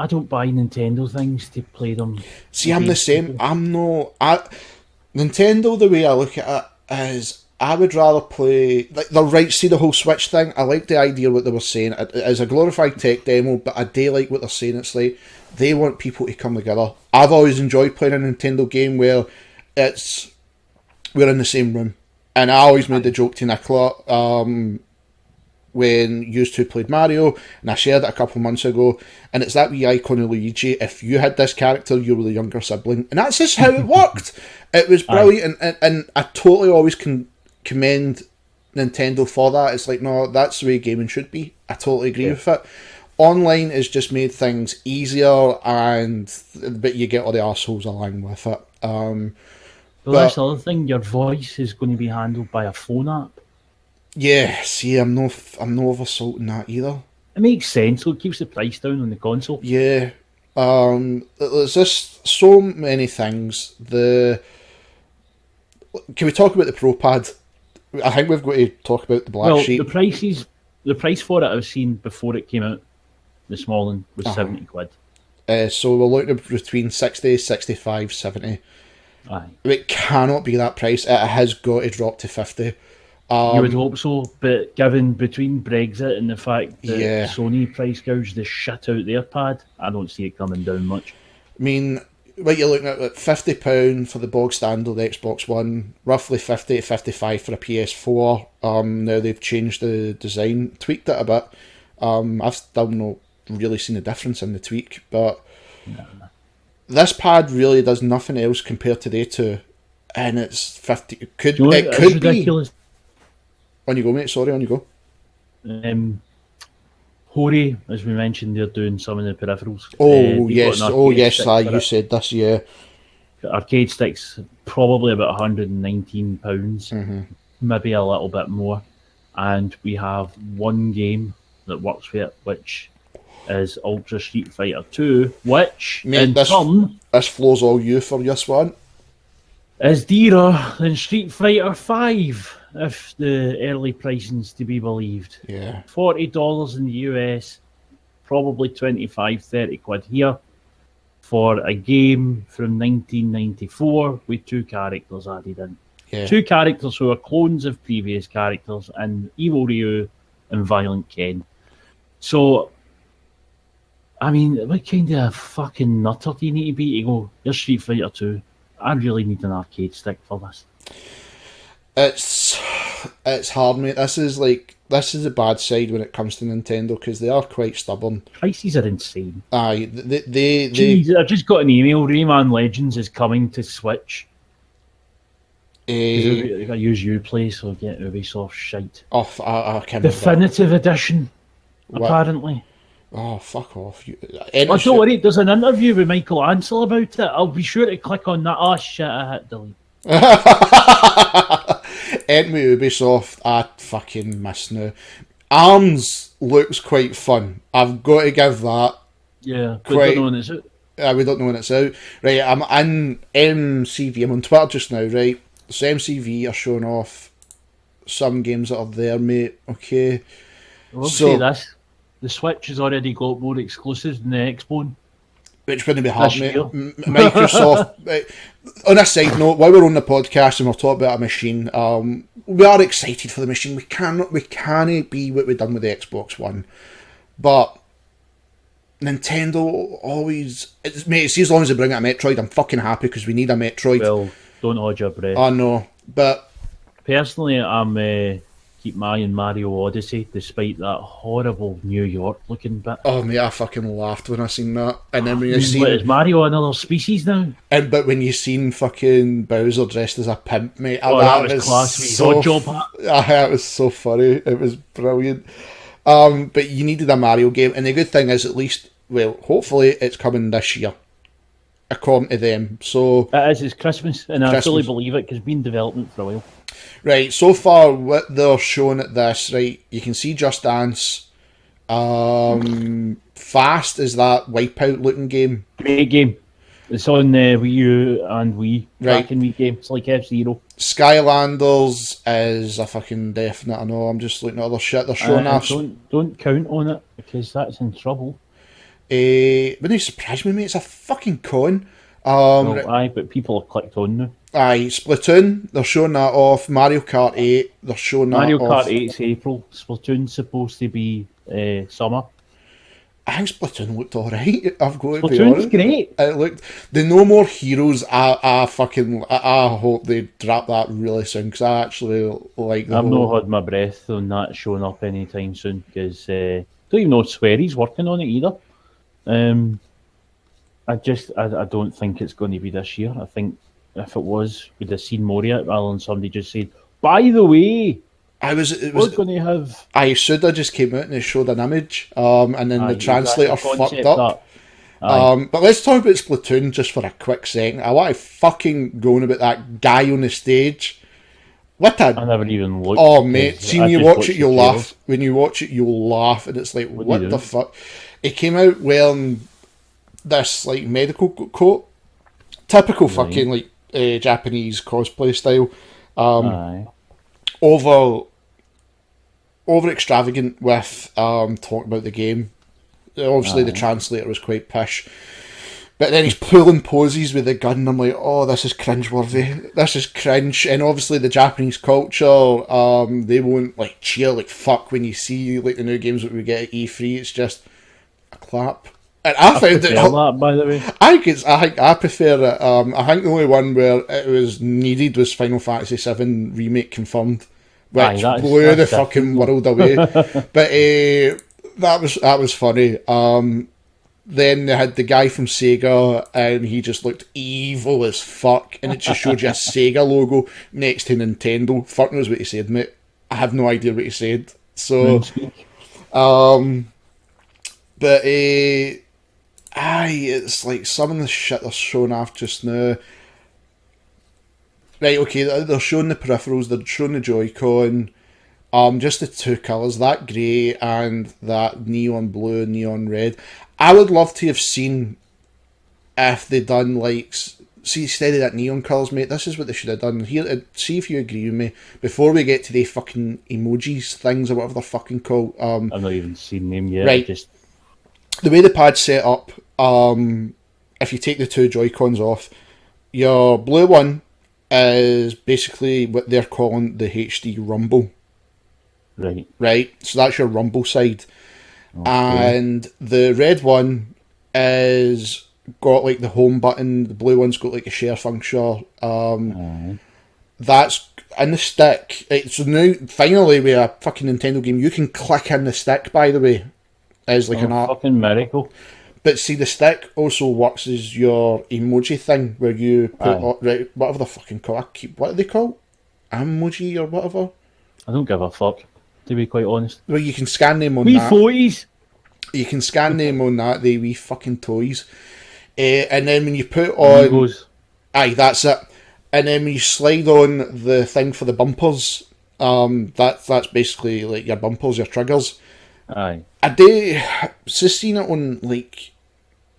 S2: don't buy Nintendo things to play them.
S1: See, I'm the same. Nintendo, the way I look at it is, I would rather play, like, they're right, see the whole Switch thing, I like the idea of what they were saying. It is a glorified tech demo, but I do like what they're saying. It's like, they want people to come together. I've always enjoyed playing a Nintendo game where we're in the same room. And I always made the joke to Nicola, when you two played Mario, and I shared it a couple of months ago, and it's that wee icon of Luigi. If you had this character, you were the younger sibling, and that's just how it worked. It was brilliant, and I totally always commend Nintendo for that. It's like, no, that's the way gaming should be. I totally agree with it. Online has just made things easier, but you get all the arseholes along with it.
S2: But that's the other thing, your voice is going to be handled by a phone app.
S1: Yeah, see, I'm no oversalting that either.
S2: It makes sense. So it keeps the price down on the console.
S1: Yeah. There's just so many things. Can we talk about the Pro Pad? I think we've got to talk about the black sheep.
S2: The price for it I've seen before it came out, the small one, was £70.
S1: So we're looking at between 60, 65, 70.
S2: Aye.
S1: It cannot be that price. It has got to drop to 50.
S2: You would hope so, but given between Brexit and the fact that
S1: Yeah.
S2: Sony price gouged the shit out their pad, I don't see it coming down much.
S1: I mean, what you're looking at, like £50 for the bog standard Xbox One, roughly 50 to 55 for a PS4. Now they've changed the design, tweaked it a bit. I've still not really seen a difference in the tweak, but this pad really does nothing else compared to the two, and it's 50. It could be.
S2: Ridiculous.
S1: On you go, mate. Sorry, on you go.
S2: Hori, as we mentioned, they're doing some of the peripherals.
S1: Oh yes,
S2: you
S1: said this, yeah.
S2: Arcade sticks, probably about £119, maybe a little bit more. And we have one game that works for it, which is Ultra Street Fighter 2, which
S1: Mate, this flows all you for this one.
S2: Is dearer than Street Fighter 5, if the early pricing's to be believed.
S1: Yeah.
S2: $40 in the US, probably 25, 30 quid here for a game from 1994 with 2 characters added in.
S1: Yeah.
S2: 2 characters who are clones of previous characters, and Evil Ryu and Violent Ken. So, I mean, what kind of fucking nutter do you need to be to go, here's Street Fighter 2. I really need an arcade stick for this.
S1: It's hard, mate. This is the bad side when it comes to Nintendo, because they are quite stubborn.
S2: Prices are insane.
S1: Aye,
S2: Jeez, I've just got an email. Rayman Legends is coming to Switch. They've got to use Uplay, so get Ubisoft shite.
S1: Oh, I can't.
S2: Definitive edition, apparently.
S1: Oh, fuck off!
S2: Don't worry. There's an interview with Michael Ansel about it. I'll be sure to click on that. Oh shit! I hit delete.
S1: Enemy Ubisoft, I fucking miss now. ARMS looks quite fun. I've got to give that.
S2: Yeah, we don't know when it's out.
S1: We don't know when it's out. Right, I'm in MCV. I'm on Twitter just now, right? So MCV are showing off some games that are there, mate. Okay.
S2: We'll say this. The Switch has already got more exclusives than the Xbox.
S1: Which wouldn't be hard, mate. Microsoft. On a side note, while we're on the podcast and we're talking about a machine, we are excited for the machine. We can't be what we've done with the Xbox One, but Nintendo always, mate. See, as long as they bring out a Metroid, I'm fucking happy, because we need a Metroid.
S2: Well, don't hold your breath.
S1: I know, but
S2: personally, I'm keep my eye on Mario Odyssey, despite that horrible New York looking bit.
S1: Oh mate, I fucking laughed when I seen that. And then when you seen,
S2: is Mario another species now?
S1: But when you seen fucking Bowser dressed as a pimp, mate,
S2: that was class.
S1: That was so funny. It was brilliant. But you needed a Mario game, and the good thing is, at least, well, hopefully it's coming this year, according to them. So
S2: it's Christmas, and I fully believe it, because it's been in development for a while.
S1: Right, so far what they're showing at this, right, you can see Just Dance. Fast is that Wipeout looking game.
S2: Great game. It's on Wii U and Wii.
S1: Right.
S2: Cracking Wii game. It's like F-Zero.
S1: Skylanders is a fucking definite. I know, I'm just looking at other shit they're showing us.
S2: Don't count on it, because that's in trouble.
S1: Wouldn't you surprise me, mate? It's a fucking con.
S2: Aye, but people have clicked on now.
S1: Aye, Splatoon, they're showing that off. Mario Kart 8, they're showing that off.
S2: Mario Kart 8's April. Splatoon's supposed to be summer.
S1: I think Splatoon looked alright, I've got to
S2: Splatoon's
S1: be honest.
S2: Great.
S1: It looked... The No More Heroes, I hope they drop that really soon, because I actually like the
S2: I've not had my breath on that showing up anytime soon, because I don't even know if Swery's working on it either. I don't think it's going to be this year. I think if it was, we'd have seen more of it, rather than somebody just said, by the way, we're going to have...
S1: Suda just came out and they showed an image, and then the translator fucked up. But let's talk about Splatoon just for a quick second. I want to fucking go on about that guy on the stage. What
S2: I
S1: a...
S2: never even looked.
S1: Oh, mate,
S2: 'cause
S1: see,
S2: I
S1: when you
S2: just
S1: watch
S2: watched
S1: it,
S2: the
S1: you'll
S2: trailers.
S1: laugh. When you watch it, you'll laugh, and it's like,
S2: What do
S1: what
S2: you
S1: the
S2: do?
S1: fuck? He came out wearing this, like, medical coat. Typical
S2: Right.
S1: fucking, like, Japanese cosplay style.
S2: Aye.
S1: Over extravagant with talking about the game. Obviously, the
S2: Aye.
S1: translator was quite pish. But then he's pulling poses with the gun, and I'm like, oh, this is cringeworthy. This is cringe. And obviously, the Japanese culture, they won't like cheer like fuck when you see like the new games that we get at E3. It's just a clap. And I found
S2: Prefer
S1: it.
S2: that, by the way.
S1: I prefer it. I think the only one where it was needed was Final Fantasy VII remake confirmed,
S2: Aye,
S1: which
S2: that's
S1: blew the
S2: different,
S1: fucking
S2: though.
S1: world away. But that was funny. Then they had the guy from Sega, and he just looked evil as fuck, and it just showed you a Sega logo next to Nintendo. Fuck knows what he said, mate. I have no idea what he said. So,
S2: Moonspeak.
S1: but it's like some of the shit they're showing off just now. Right, okay, they're showing the peripherals, they're showing the Joy-Con, just the two colours, that grey and that neon blue, neon red. I would love to have seen if they done like, see, instead of that neon colours, mate, this is what they should have done. Here, see if you agree with me, before we get to the fucking emojis things or whatever they're fucking called.
S2: I've not even seen them yet.
S1: Right.
S2: Just
S1: The way the pad's set up, if you take the two Joy-Cons off, your blue one is basically what they're calling the HD Rumble.
S2: right.
S1: Right? So that's your Rumble side.
S2: Okay.
S1: And the red one is got like the home button, the blue one's got like a share function.
S2: Aye.
S1: That's in the stick. So now, finally, with a fucking Nintendo game, you can click in the stick, by the way, as like an app.
S2: Fucking miracle.
S1: But see, the stick also works as your emoji thing, where you put right, whatever the fucking call. What are they called? Emoji or whatever.
S2: I don't give a fuck, to be quite honest.
S1: Well, you can scan them on
S2: Wee
S1: that.
S2: photos.
S1: You can scan them on that. They wee fucking toys. And then when you put on,
S2: Amigos.
S1: aye, that's it. And then when you slide on the thing for the bumpers, that's basically like your bumpers, your triggers.
S2: Aye.
S1: I do just seen it on like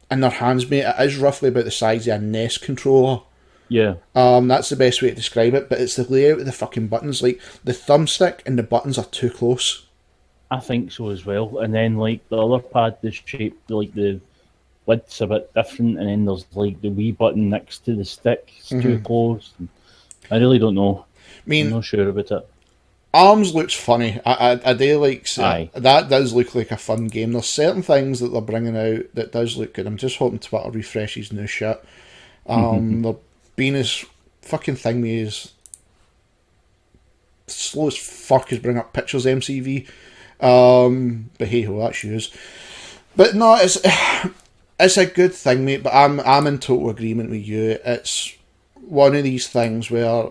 S1: in their hands, mate. It is roughly about the size of a NES controller.
S2: Yeah.
S1: That's the best way to describe it. But it's the layout of the fucking buttons. Like the thumbstick and the buttons are too close.
S2: I think so as well. And then like the other pad is shaped like the width's a bit different, and then there's like the wee button next to the stick. It's too close. I really don't know.
S1: I mean,
S2: I'm not sure about it.
S1: Arms looks funny. I do like
S2: Aye.
S1: that. Does look like a fun game. There's certain things that they're bringing out that does look good. I'm just hoping Twitter refreshes new shit. They're being as fucking thingy as slow as fuck as bring up pictures MCV. But hey ho, that's yours. But no, it's a good thing, mate. But I'm in total agreement with you. It's one of these things where,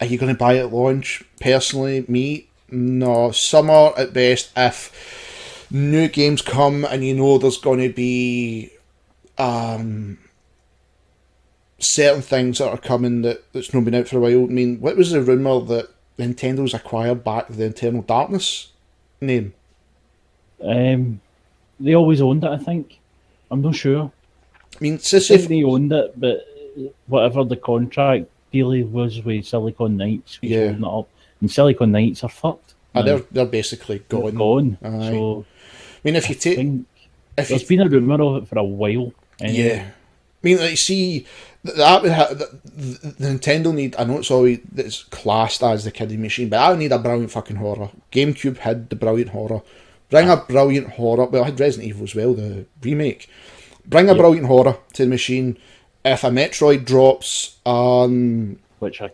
S1: are you going to buy it at launch? Personally, me, no. Summer at best. If new games come and you know there's going to be certain things that are coming that's not been out for a while. I mean, what was the rumour that Nintendo's acquired back the Eternal Darkness name?
S2: They always owned it, I think. I'm not sure.
S1: I mean,
S2: I think
S1: if
S2: they owned it, but whatever the contract deal was with Silicon Knights, was
S1: Yeah.
S2: holding it up. And Silicon Knights are fucked. now.
S1: they're basically
S2: They're
S1: gone.
S2: gone.
S1: Aye.
S2: So
S1: I mean, if you
S2: I
S1: take,
S2: think
S1: if you
S2: there's been a rumour of it for a while. Anyway.
S1: Yeah. I mean, like, see, that would the Nintendo need, I know it's classed as the kiddie machine, but I would need a brilliant fucking horror. GameCube had the brilliant horror. Bring a brilliant horror, well, I had Resident Evil as well, the remake. Bring a brilliant horror to the machine. If a Metroid drops,
S2: Which I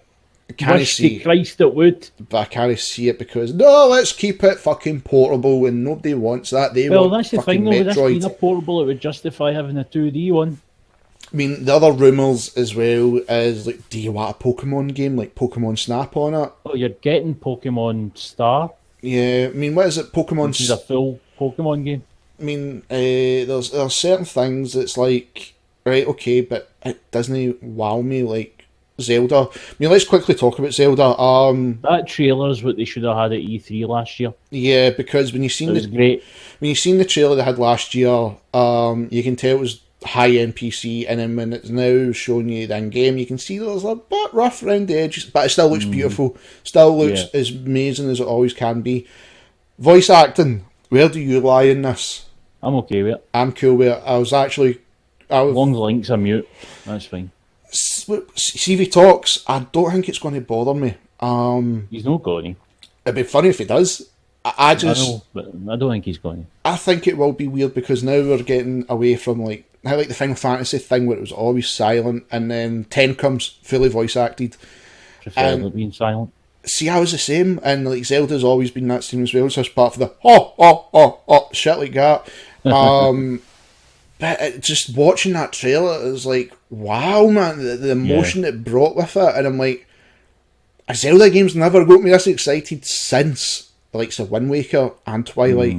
S1: can't
S2: wish
S1: see,
S2: to Christ it would.
S1: but I can't see it because, no, let's keep it fucking portable and nobody wants that. They
S2: Well,
S1: want
S2: that's the
S1: fucking
S2: thing, though. With this being
S1: Metroid.
S2: a portable, it would justify having a 2D one.
S1: I mean, the other rumours as well is, like, do you want a Pokemon game, like Pokemon Snap on it?
S2: Oh, you're getting Pokemon Star,
S1: Yeah, I mean, what is it? Pokemon...
S2: which is a full Pokemon game.
S1: I mean, there's certain things that's like, right, okay, but it doesn't wow me like Zelda. I mean, let's quickly talk about Zelda.
S2: That trailer's what they should have had at E3 last year.
S1: Yeah, because when you seen
S2: It was great.
S1: when you seen the trailer they had last year, you can tell it was high end PC, and then when it's now showing you the in game, you can see there's a bit rough around the edges, but it still looks beautiful. Still looks as amazing as it always can be. Voice acting, where do you lie in this?
S2: I'm okay with it.
S1: I'm cool with it. I was
S2: As long as the links are mute, that's fine.
S1: see if he talks. I don't think it's going to bother me.
S2: He's not going to.
S1: It'd be funny if he does. I
S2: know, but I don't think he's going to.
S1: I think it will be weird because now we're getting away from like the Final Fantasy thing where it was always silent, and then 10 comes fully voice acted.
S2: Preferably being silent.
S1: See, I was the same, and like Zelda's always been that same as well. So it's part of the shit like that. But just watching that trailer, it was like, wow, man, the emotion it brought with it, and I'm like, a Zelda game's never got me this excited since the likes of Wind Waker and Twilight.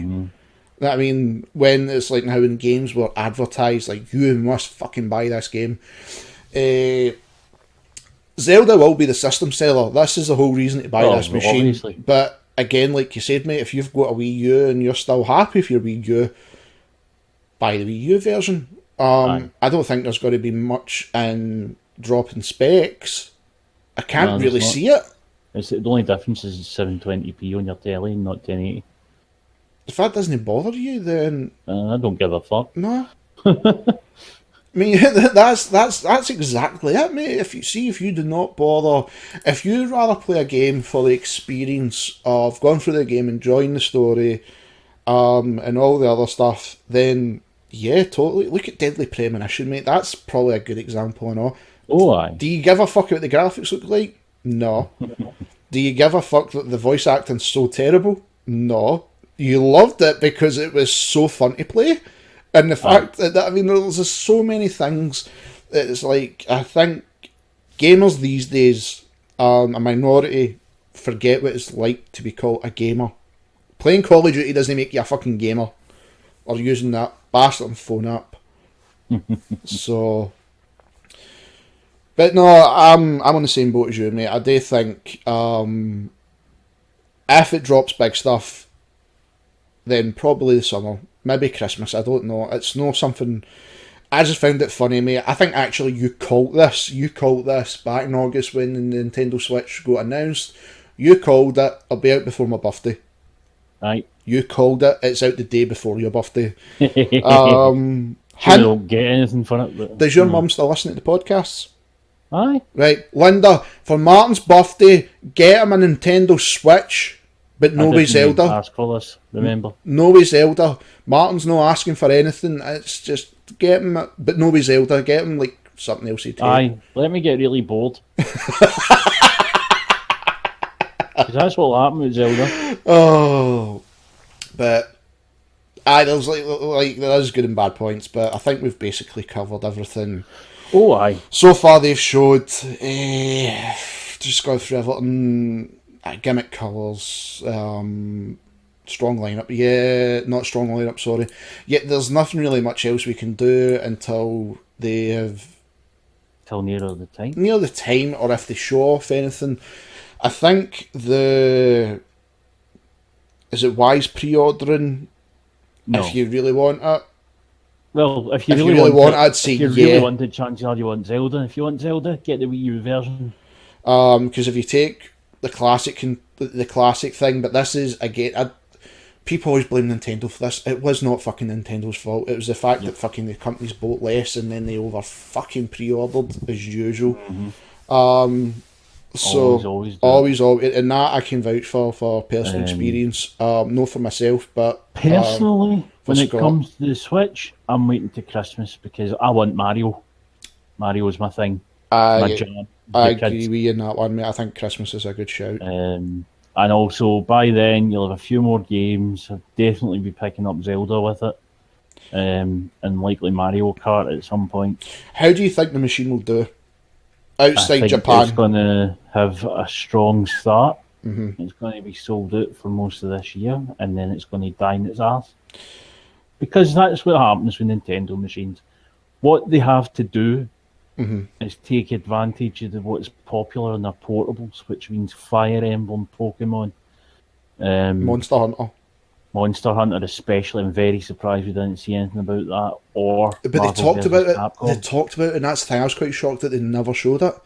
S1: I mean, when it's like now in games were advertised, like, you must fucking buy this game. Zelda will be the system seller. This is the whole reason to buy this machine.
S2: Obviously.
S1: But again, like you said, mate, if you've got a Wii U and you're still happy for your Wii U, buy the Wii U version. I don't think there's going to be much in dropping specs. I can't really see it.
S2: The only difference is 720p on your telly, not 1080.
S1: If that doesn't bother you, then
S2: I don't give a fuck.
S1: No. I mean, that's exactly it, mate. If you do not bother, if you'd rather play a game for the experience of going through the game, enjoying the story, and all the other stuff, then yeah, totally. Look at Deadly Premonition, mate. That's probably a good example, I know.
S2: Oh, aye.
S1: Do you give a fuck what the graphics look like? No. Do you give a fuck that the voice acting's so terrible? No. You loved it because it was so fun to play. And the fact that, I mean, there's just so many things that it's like, I think gamers these days, a minority, forget what it's like to be called a gamer. Playing Call of Duty doesn't make you a fucking gamer. Or using that bastard phone app. So... But no, I'm on the same boat as you, mate. I do think if it drops big stuff, then probably the summer, maybe Christmas. I don't know. It's not something. I just found it funny, mate. I think actually you called this. You called this back in August when the Nintendo Switch got announced. You called it. It'll be out before my birthday.
S2: Right.
S1: You called it. It's out the day before your birthday.
S2: I don't get anything for it. But,
S1: does your mum still listen to the podcasts?
S2: Aye.
S1: Right, Linda, for Martin's birthday, get him a Nintendo Switch, but no way Zelda.
S2: Ask for this, remember?
S1: No way Zelda. Martin's not asking for anything. It's just get him, but no way Zelda. Get him like something else he'd take.
S2: Aye, let me get really bored. Because that's what happened with Zelda.
S1: Oh, but there's like there is good and bad points, but I think we've basically covered everything.
S2: Oh, aye.
S1: So far they've showed, just go through everything, gimmick colours, strong lineup, not strong lineup, sorry. Yet there's nothing really much else we can do until they have...
S2: Till nearer the time?
S1: Near the time, or if they show off anything. I think is it wise pre-ordering?
S2: No.
S1: If you really want it?
S2: Well, if you really want it, I'd say yeah. If you really want it, chances are you want Zelda. If you want Zelda, get the Wii U version.
S1: Because if you take the classic thing, but this is, again, people always blame Nintendo for this. It was not fucking Nintendo's fault. It was the fact that fucking the companies bought less and then they over fucking pre-ordered as usual. So always, and that I can vouch for personal experience. Not for myself, but
S2: personally, when it comes to the Switch, I'm waiting to Christmas because I want Mario. Mario's my thing. My jam.
S1: I agree with you on that one, mate. I think Christmas is a good shout.
S2: And also by then you'll have a few more games. I'll definitely be picking up Zelda with it. And likely Mario Kart at some point.
S1: How do you think the machine will do outside Japan?
S2: It's going to have a strong start. It's going to be sold out for most of this year, and then it's going to die in its arse. Because that's what happens with Nintendo machines. What they have to do is take advantage of what's popular in their portables, which means Fire Emblem, Pokemon,
S1: Monster Hunter.
S2: Monster Hunter especially. I'm very surprised we didn't see anything about that. Or
S1: But
S2: Marvel
S1: they talked
S2: versus
S1: about it.
S2: Capcom.
S1: They talked about it, and that's the thing. I was quite shocked that they never showed it.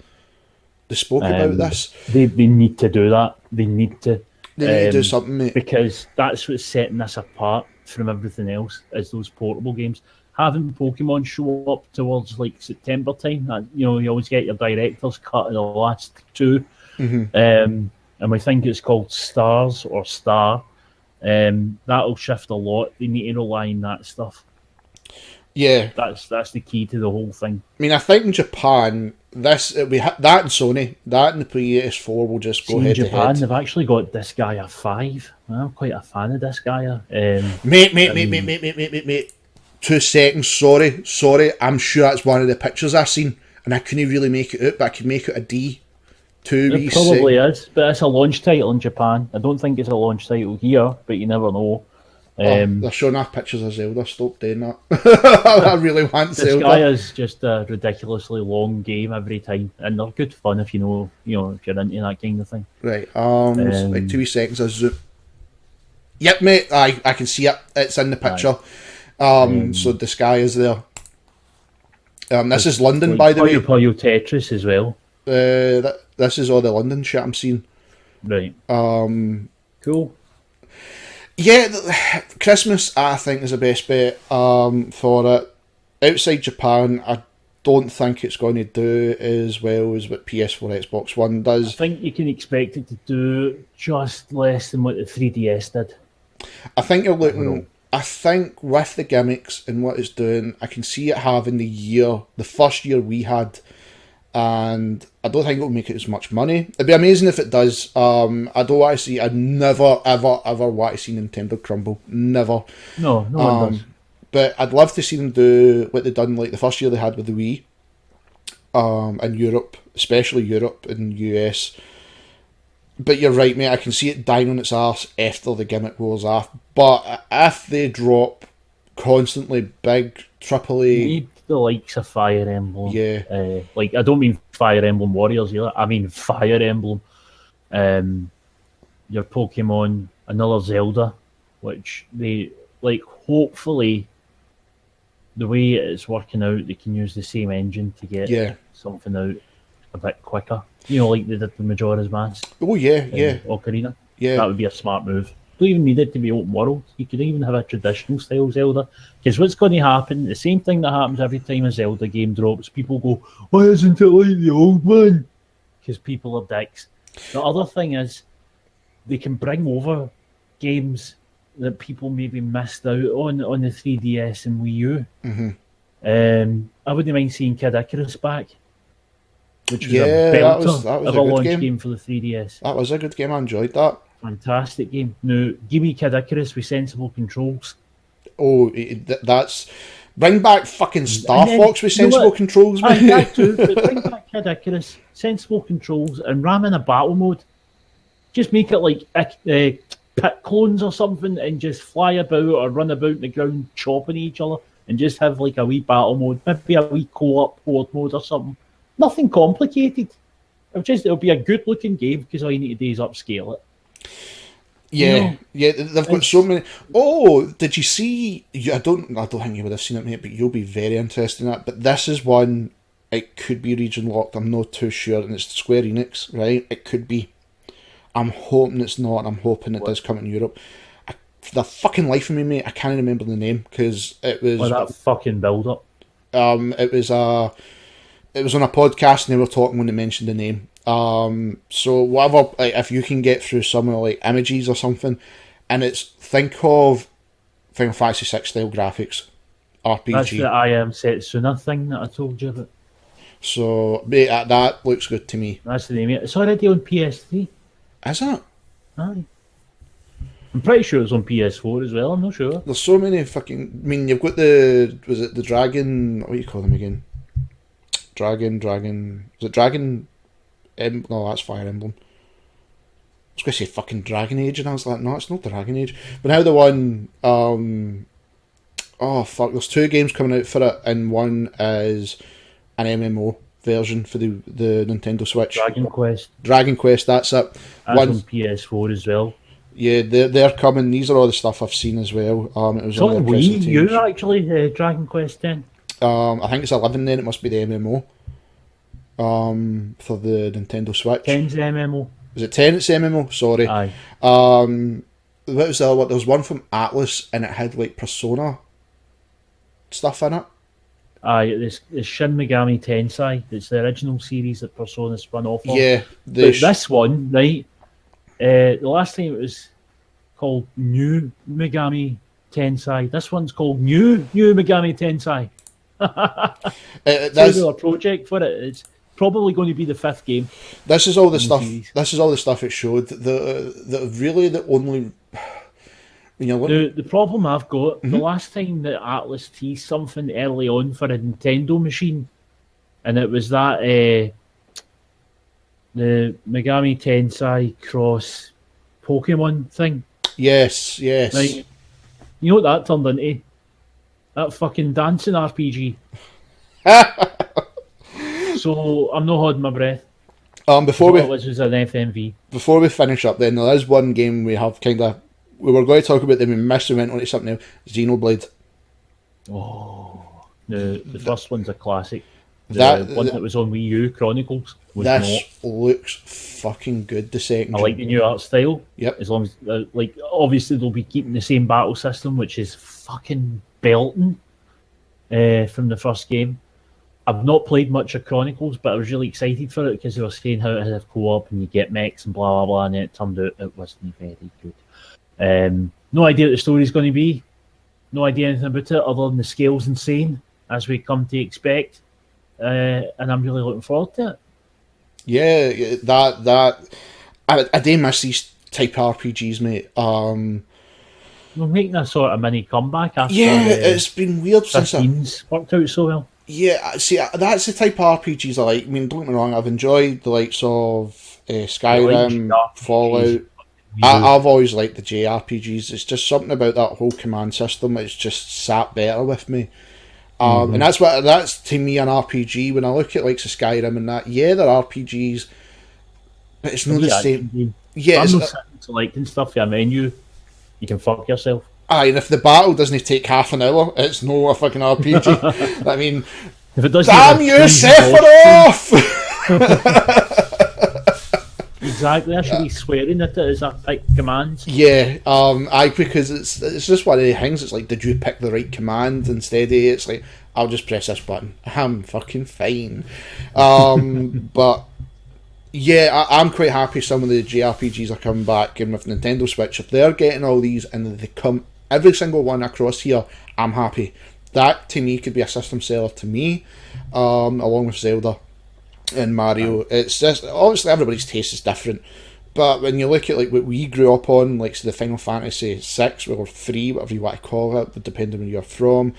S1: They spoke about this.
S2: They need to do that. They need to.
S1: They need to do something, mate.
S2: Because that's what's setting this apart from everything else, is those portable games. Having Pokemon show up towards like September time, you always get your director's cut of the last two. And we think it's called Stars or Star. That'll shift a lot. They need to rely on that stuff.
S1: Yeah,
S2: that's the key to the whole thing.
S1: I mean, I think in Japan, that and Sony, that and the PS4 will just go head to head. In Japan,
S2: they've actually got this guy a 5. I'm quite a fan of this guy.
S1: Mate. 2 seconds. Sorry. I'm sure that's one of the pictures I've seen, and I couldn't really make it out, but I could make it a D.
S2: It probably is, but it's a launch title in Japan. I don't think it's a launch title here, but you never know.
S1: They're showing off pictures of Zelda. Stop doing that. I really want Zelda.
S2: This guy is just a ridiculously long game every time, and they're good fun if you know if you're into that kind of thing.
S1: Right. Like 2 seconds. I zoom. Yep, mate. I can see it. It's in the picture. So the sky is there. This is London, by the way.
S2: Puyo Tetris as well.
S1: This is all the London shit I'm seeing.
S2: Right. Cool.
S1: Yeah, Christmas I think is the best bet for it. Outside Japan, I don't think it's going to do as well as what PS4, Xbox One does.
S2: I think you can expect it to do just less than what the 3DS did.
S1: I think you're looking. I think with the gimmicks and what it's doing, I can see it having the first year we had, and I don't think it'll make it as much money. It'd be amazing if it does. I don't want to see. I never, ever, ever want to see Nintendo crumble. Never.
S2: No one does.
S1: But I'd love to see them do what they done like the first year they had with the Wii. In Europe, especially Europe and US. But you're right, mate. I can see it dying on its arse after the gimmick wears off. But if they drop constantly big AAA,
S2: the likes of Fire Emblem.
S1: Yeah.
S2: I don't mean Fire Emblem Warriors here. I mean Fire Emblem. Your Pokemon, another Zelda, which they hopefully the way it's working out, they can use the same engine to get something out a bit quicker. Like they did the Majora's Mask.
S1: Oh yeah.
S2: Ocarina.
S1: Yeah.
S2: That would be a smart move. Don't even need it to be open world. You could even have a traditional style Zelda. Because what's going to happen, the same thing that happens every time a Zelda game drops, people go, why isn't it like the old one? Because people are dicks. The other thing is, they can bring over games that people maybe missed out on the 3DS and Wii U. I wouldn't mind seeing Kid Icarus back, which was a belter
S1: that was
S2: of a launch game for the 3DS.
S1: That was a good game. I enjoyed that.
S2: Fantastic game. Now, give me Kid Icarus with sensible controls.
S1: Oh, that's... Bring back fucking Star Fox with sensible controls, man.
S2: That too, but bring back Kid Icarus, sensible controls, and ram in a battle mode. Just make it like pit clones or something, and just fly about or run about the ground chopping each other, and just have like a wee battle mode, maybe a wee co-op horde mode or something. Nothing complicated. It'll be a good looking game because all you need to do is upscale it.
S1: Yeah, they've got so many. Oh, did you see? I don't think you would have seen it, mate, but you'll be very interested in that. But this is one. It could be region locked. I'm not too sure, and it's Square Enix, right? It could be. I'm hoping it's not, and I'm hoping it does come in Europe. For the fucking life of me, mate, I can't remember the name because it was.
S2: That fucking build up.
S1: It was on a podcast, and they were talking when they mentioned the name. So whatever, if you can get through some of images or something, and it's think of Final Fantasy 6 style graphics, RPG.
S2: That's the I Am Setsuna thing that I told you about.
S1: So mate, that looks good to me.
S2: That's the name of it. It's already on PS3.
S1: Is it?
S2: Aye. I'm pretty sure it's on PS4 as well. I'm not sure.
S1: There's so many fucking. I mean, you've got the dragon? What do you call them again? Dragon. Was it Dragon? No, that's Fire Emblem. I was going to say fucking Dragon Age, and I was like, no, it's not Dragon Age. But now the one, oh fuck, there's 2 games coming out for it, and one is an MMO version for the Nintendo Switch.
S2: Dragon Quest,
S1: that's it.
S2: That's on PS4 as well.
S1: Yeah, they're coming. These are all the stuff I've seen as well. It was
S2: on Wii U actually, Dragon Quest 10.
S1: I think it's 11 then, it must be the MMO. For the Nintendo Switch.
S2: 10's the MMO.
S1: Is it 10 it's the MMO? Sorry.
S2: Aye.
S1: What was the other one? There was one from Atlas and it had like Persona stuff in it.
S2: Aye, it's Shin Megami Tensei. It's the original series that Persona spun off of.
S1: Yeah.
S2: But this one, right, the last time it was called New Megami Tensei. This one's called New Megami Tensei. That's a project for it. It's probably going to be the 5th game.
S1: This is all the stuff. This is all the stuff it showed. The really the only.
S2: The problem I've got, the last time that Atlas teased something early on for a Nintendo machine, and it was that the Megami Tensei cross Pokemon thing.
S1: Yes.
S2: Right. You know what that turned into? That fucking dancing RPG. So I'm not holding my breath. Which was an FMV.
S1: Before we finish up, then there is one game we have we were going to talk about, then we missed and went on to something else. Xenoblade.
S2: Oh, the first one's a classic. The one that was on Wii U, Chronicles, was
S1: looks fucking good. The second.
S2: I like the new art style.
S1: Yep.
S2: As long as, obviously they'll be keeping the same battle system, which is fucking belting from the first game. I've not played much of Chronicles, but I was really excited for it because they were saying how it has co-op and you get mechs and blah blah blah, and it turned out it wasn't very good. No idea what the story's going to be. No idea anything about it other than the scale's insane, as we come to expect. And I'm really looking forward to it.
S1: Yeah, I do miss these type RPGs, mate.
S2: We're making a sort of mini comeback after.
S1: Yeah, it's been weird
S2: since worked out so well.
S1: Yeah, see, that's the type of RPGs I like. I mean, don't get me wrong, I've enjoyed the likes of Skyrim, Fallout. I've always liked the JRPGs. It's just something about that whole command system that's just sat better with me. And that's to me an RPG. When I look at like Skyrim and that, yeah, they're RPGs, but it's not the same. Yeah,
S2: I'm not selecting stuff in a menu. You can fuck yourself.
S1: Aye, and if the battle doesn't take half an hour, it's no a fucking RPG. I mean,
S2: if it doesn't,
S1: damn you, Sephiroth!
S2: Exactly, I should be swearing at it as a command.
S1: Yeah, because it's just one of the things. It's like, did you pick the right command instead of it's like, I'll just press this button. I'm fucking fine. But yeah, I'm quite happy some of the JRPGs are coming back, and with Nintendo Switch, if they're getting all these and they come every single one across here, I'm happy. That to me could be a system seller to me, along with Zelda and Mario. It's just obviously everybody's taste is different, but when you look at like what we grew up on, like so the Final Fantasy 6 or 3, whatever you want to call it, depending on where you're from,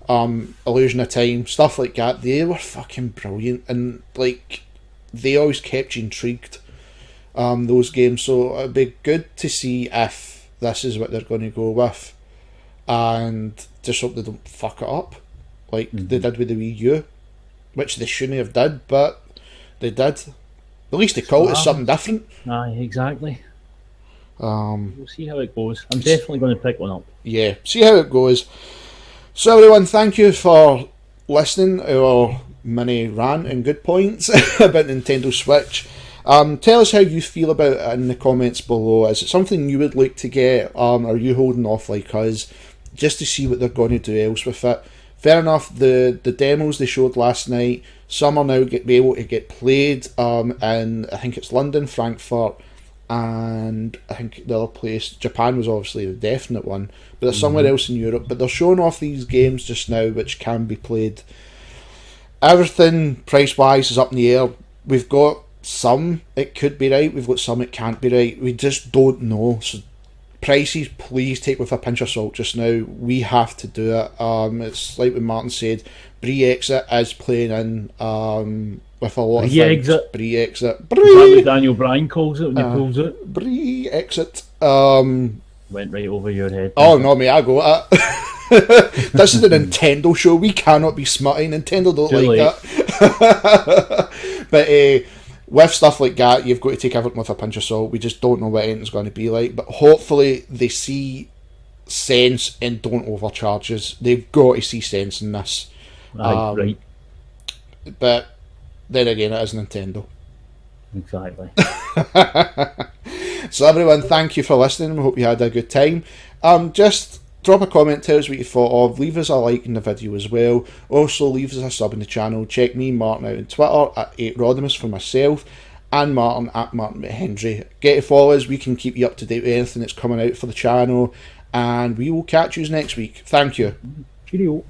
S1: Illusion of Time, stuff like that, they were fucking brilliant, and like they always kept you intrigued. Those games, so it'd be good to see if this is what they're going to go with, and just hope they don't fuck it up like they did with the Wii U, which they shouldn't have did, but they did. At least they call it something different.
S2: Aye, exactly. We'll see how it goes. I'm definitely going to pick one up.
S1: Yeah, see how it goes. So everyone, thank you for listening to our mini rant and good points about Nintendo Switch. Tell us how you feel about it in the comments below. Is it something you would like to get? Are you holding off like us just to see what they're going to do else with it? Fair enough, the demos they showed last night, some are now be able to get played in, I think it's London, Frankfurt, and I think the other place, Japan was obviously the definite one, but there's somewhere else in Europe. But they're showing off these games just now which can be played. Everything price-wise is up in the air. We've got some it could be right, we've got some it can't be right. We just don't know. So prices, please take with a pinch of salt just now. We have to do it. It's like what Martin said, Brexit is playing in with a lot of things. Brexit.
S2: Is that what Daniel Bryan calls it when he pulls it?
S1: Brexit.
S2: Went right over your head.
S1: Oh no, mate, I go at it. This is a Nintendo show. We cannot be smutty. Nintendo don't
S2: Too
S1: like that. But with stuff like that, you've got to take everything with a pinch of salt. We just don't know what anything's going to be like. But hopefully they see sense and don't overcharge us. They've got to see sense in this.
S2: Right.
S1: But then again, it is Nintendo.
S2: Exactly.
S1: So everyone, thank you for listening. We hope you had a good time. Just drop a comment, tell us what you thought of. Leave us a like in the video as well. Also, leave us a sub in the channel. Check me, Martin, out on Twitter at 8Rodimus for myself, and Martin at Martin McHenry. Get to follow us. We can keep you up to date with anything that's coming out for the channel. And we will catch you next week. Thank you.
S2: Cheerio.